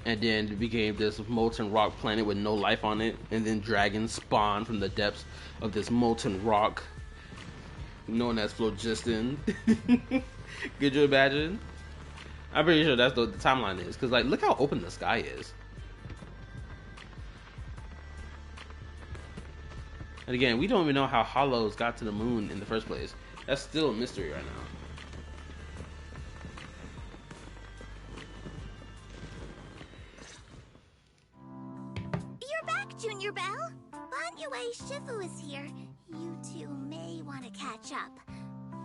And then it became this molten rock planet with no life on it. And then dragons spawned from the depths of this molten rock, known as phlogiston. Could you imagine? I'm pretty sure that's what the timeline is. Because, like, look how open the sky is. And again, we don't even know how Hollows got to the moon in the first place. That's still a mystery right now. You're back, Junior Belle. Banyue Shifu is here. You two may want to catch up.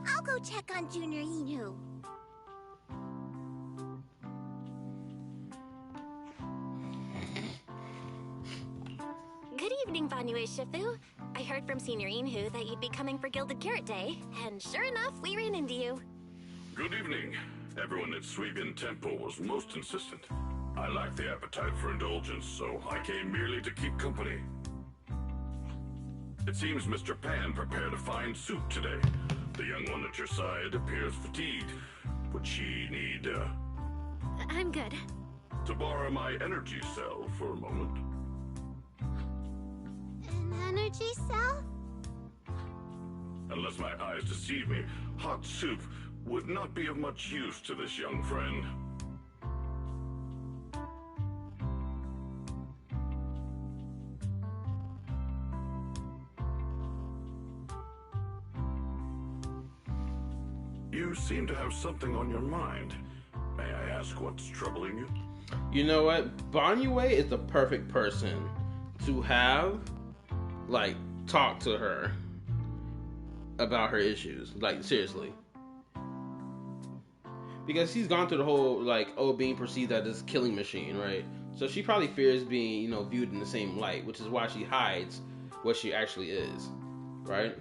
I'll go check on Junior Inu. Good evening, Banyue Shifu. I heard from Senior Inhu that you'd be coming for Gilded Carrot Day, and sure enough, we ran into you. Good evening. Everyone at Swabian Temple was most insistent. I lack the appetite for indulgence, so I came merely to keep company. It seems Mr. Pan prepared a fine soup today. The young one at your side appears fatigued. Would she need, I'm good. to borrow my energy cell for a moment? An energy cell? Unless my eyes deceive me, hot soup would not be of much use to this young friend. You seem to have something on your mind. May I ask what's troubling you? You know what? Banyue is the perfect person to have, like, talk to her about her issues. Like, seriously. Because she's gone through the whole, like, being perceived as this killing machine, right? So she probably fears being, you know, viewed in the same light, which is why she hides what she actually is, right?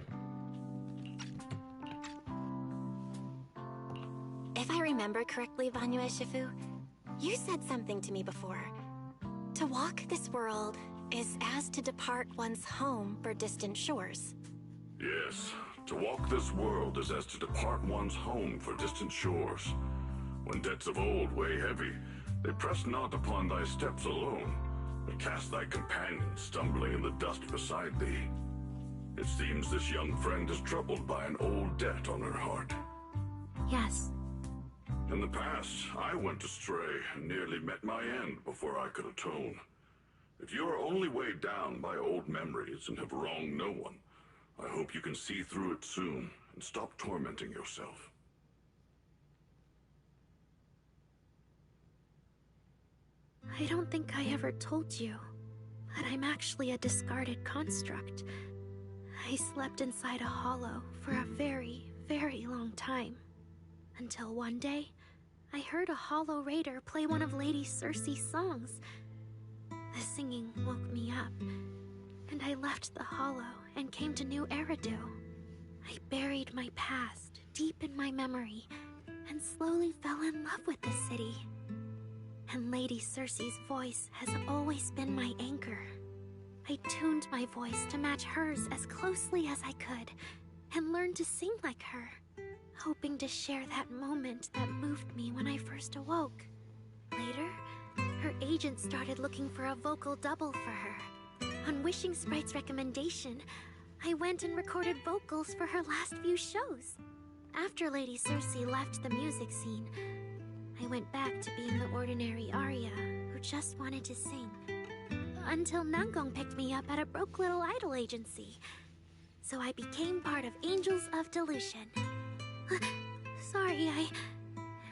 If I remember correctly, Banyue Shifu, you said something to me before. To walk this world is as to depart one's home for distant shores. Yes, to walk this world is as to depart one's home for distant shores. When debts of old weigh heavy, they press not upon thy steps alone, but cast thy companion stumbling in the dust beside thee. It seems this young friend is troubled by an old debt on her heart. Yes. In the past, I went astray and nearly met my end before I could atone. If you are only weighed down by old memories and have wronged no one, I hope you can see through it soon and stop tormenting yourself. I don't think I ever told you, but I'm actually a discarded construct. I slept inside a hollow for a very, very long time. Until one day, I heard a hollow raider play one of Lady Circe's songs. The singing woke me up, and I left the hollow and came to New Eridu. I buried my past deep in my memory and slowly fell in love with the city. And Lady Circe's voice has always been my anchor. I tuned my voice to match hers as closely as I could, and learned to sing like her, hoping to share that moment that moved me when I first awoke. Later, her agent started looking for a vocal double for her. On Wishing Sprite's recommendation, I went and recorded vocals for her last few shows. After Lady Circe left the music scene, I went back to being the ordinary Arya who just wanted to sing. Until Nangong picked me up at a broke little idol agency. So I became part of Angels of Delusion. Sorry, I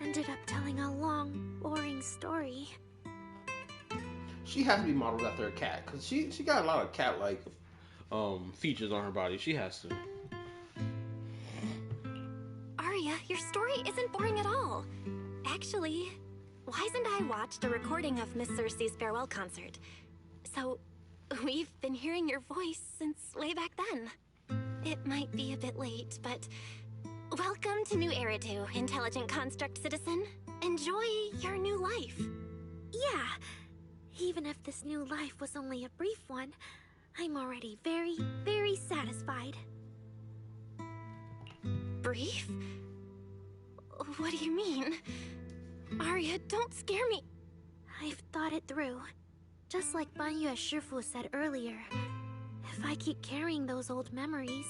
ended up telling a long, boring story. She has to be modeled after a cat, because she got a lot of cat-like features on her body. She has to. Arya, your story isn't boring at all. Actually, Wise and I watched a recording of Miss Circe's farewell concert. So, we've been hearing your voice since way back then. It might be a bit late, but welcome to New Eridu, Intelligent Construct Citizen. Enjoy your new life. Yeah, even if this new life was only a brief one, I'm already very, very satisfied. Brief? What do you mean? Arya, don't scare me. I've thought it through. Just like Banyu Shifu said earlier, if I keep carrying those old memories,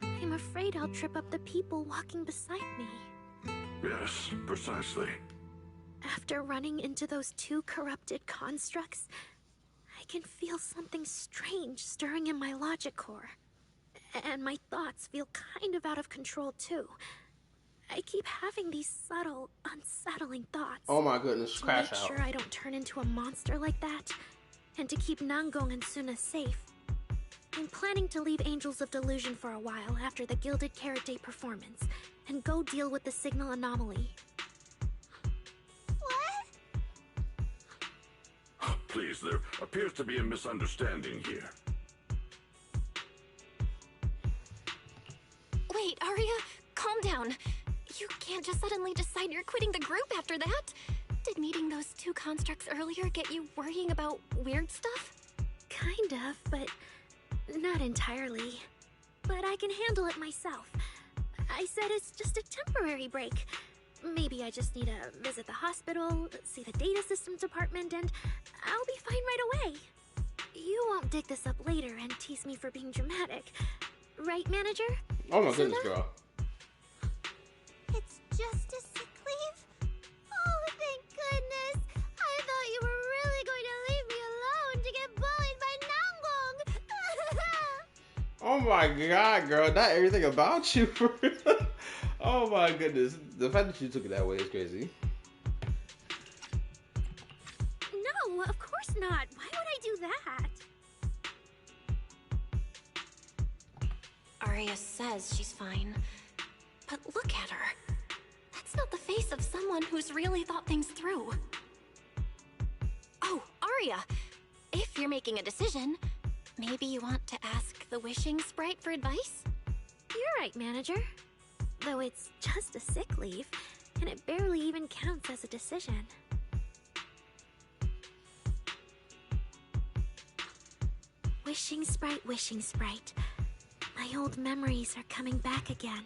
I'm afraid I'll trip up the people walking beside me. Yes, precisely. After running into those two corrupted constructs, I can feel something strange stirring in my logic core. And my thoughts feel kind of out of control too. I keep having these subtle, unsettling thoughts. Oh my goodness, crash out. To make sure I don't turn into a monster like that, and to keep Nangong and Suna safe, I'm planning to leave Angels of Delusion for a while after the Gilded Carrot Day performance, and go deal with the signal anomaly. Please, there appears to be a misunderstanding here. Wait, Arya, calm down. You can't just suddenly decide you're quitting the group after that. Did meeting those two constructs earlier get you worrying about weird stuff? Kind of, but not entirely. But I can handle it myself. I said it's just a temporary break. Maybe I just need to visit the hospital, see the data systems department, and I'll be fine right away. You won't dig this up later and tease me for being dramatic. Right, manager? Oh my goodness, girl. It's just a sick leave? Oh, thank goodness! I thought you were really going to leave me alone to get bullied by Nangong! Oh my god, girl, not everything about you. Oh my goodness. The fact that you took it that way is crazy. No, of course not. Why would I do that? Arya says she's fine. But look at her. That's not the face of someone who's really thought things through. Oh, Arya! If you're making a decision, maybe you want to ask the Wishing Sprite for advice? You're right, manager. Though it's just a sick leave, and it barely even counts as a decision. Wishing Sprite, Wishing Sprite. My old memories are coming back again.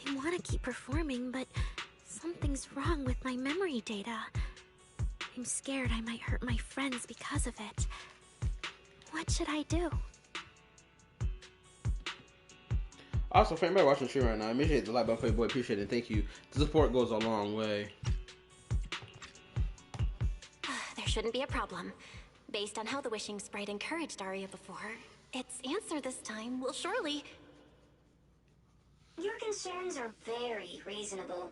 I want to keep performing, but something's wrong with my memory data. I'm scared I might hurt my friends because of it. What should I do? Also, for anybody watching the stream right now, I appreciate the like button for your boy. Appreciate it. Thank you. The support goes a long way. There shouldn't be a problem. Based on how the Wishing Sprite encouraged Arya before, its answer this time will surely... Your concerns are very reasonable.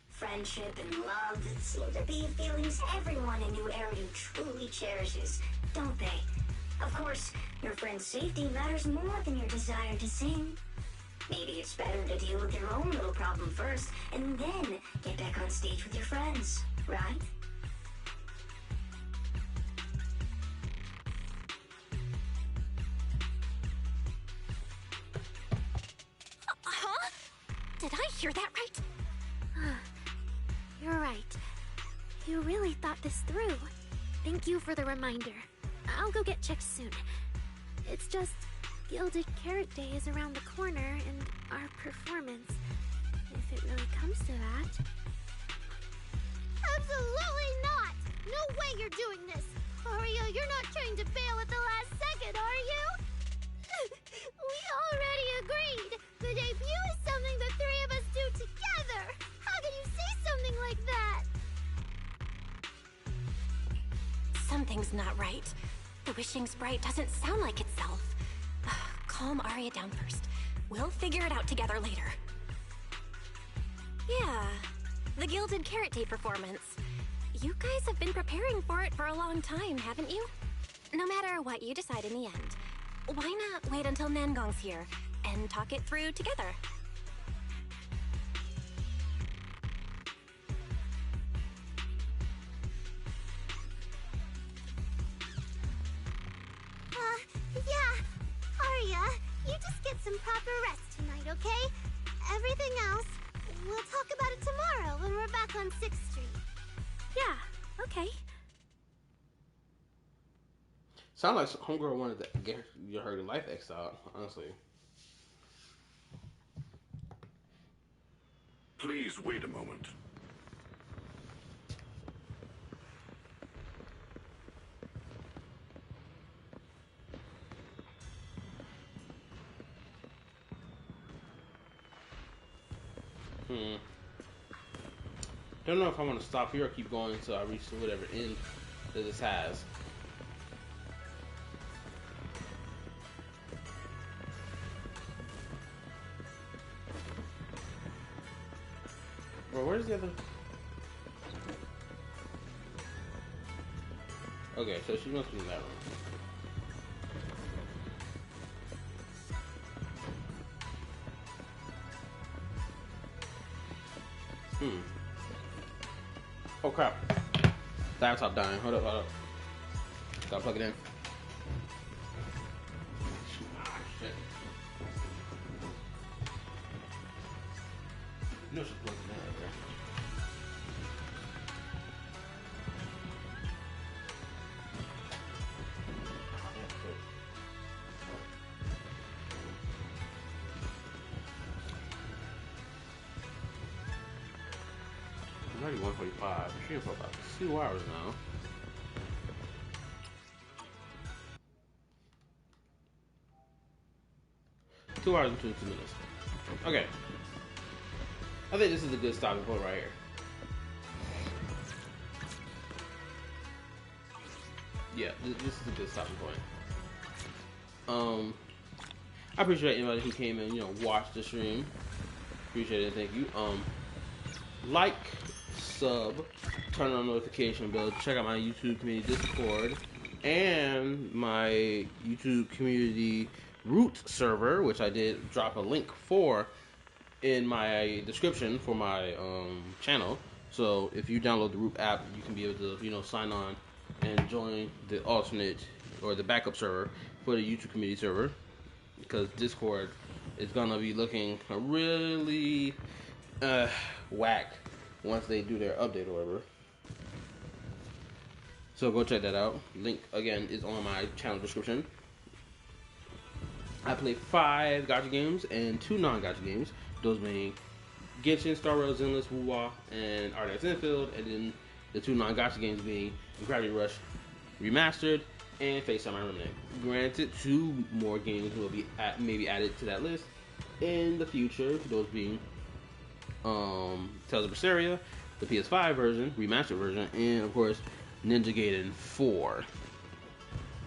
Friendship and love seem to be feelings everyone in New Eridu truly cherishes, don't they? Of course, your friend's safety matters more than your desire to sing. Maybe it's better to deal with your own little problem first, and then get back on stage with your friends, right? Huh? Did I hear that right? You're right. You really thought this through. Thank you for the reminder. I'll go get checked soon. It's just Gilded Carrot Day is around the corner, and our performance, if it really comes to that. Absolutely not! No way you're doing this! Aria, you're not trying to bail at the last second, are you? We already agreed! The debut is something the three of us do together! How can you say something like that? Something's not right. The wishing sprite doesn't sound like itself. Calm Arya down first. We'll figure it out together later. Yeah, the Gilded Carrot Day performance. You guys have been preparing for it for a long time, haven't you? No matter what you decide in the end, why not wait until Nangong's here and talk it through together? Yeah. Aria, you just get some proper rest tonight, okay? Everything else, we'll talk about it tomorrow when we're back on 6th Street. Yeah, okay. Sound like Homegirl wanted to get her life exiled, honestly. Please wait a moment. Don't know if I want to stop here or keep going until I reach whatever end that this has. Well, where's the other? Okay, so she must be in that room. Oh crap. Laptop dying. Hold up. Gotta plug it in. Ah, shit. No, she's plugged it in right there. Already 1:45. She's for about 2 hours now. Two hours and 22 minutes. Okay. I think this is a good stopping point right here. Yeah, this is a good stopping point. I appreciate anybody who came and watched the stream. Appreciate it. Thank you. Like, sub, turn on notification bell, check out my YouTube community Discord, and my YouTube community root server, which I did drop a link for in my description for my channel. So if you download the root app, you can be able to sign on and join the alternate or the backup server for the YouTube community server, because Discord is gonna be looking really whack once they do their update or whatever. So go check that out. Link again is on my channel description. I play 5 gacha games and 2 non-gacha games. Those being Genshin, Star Rail, Zenless, Wuwa, and Ardex Infield, and then the 2 non-gacha games being Gravity Rush Remastered and Face Samurai Remnant. Granted, 2 more games will be maybe added to that list in the future. Those being Tales of Berseria, the PS5 version, remastered version, and of course Ninja Gaiden 4.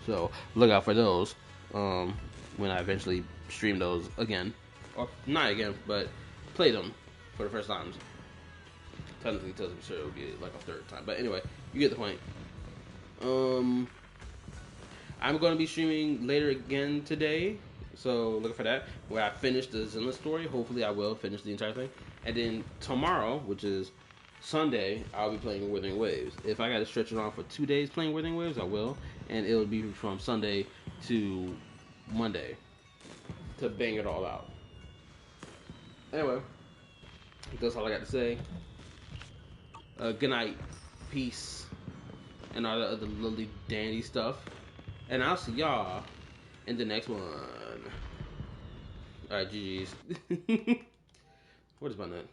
So look out for those when I eventually stream those again, or not again, but play them for the first time. Technically, Tales of Berseria will be like a 3rd time, but anyway, you get the point. I'm going to be streaming later again today, so look for that, where I finish the Zenless story. Hopefully I will finish the entire thing. And then tomorrow, which is Sunday, I'll be playing Withering Waves. If I got to stretch it on for 2 days playing Withering Waves, I will. And it'll be from Sunday to Monday to bang it all out. Anyway, that's all I got to say. Good night, peace, and all the other lovely dandy stuff. And I'll see y'all in the next one. Alright, GG's. What is my nut?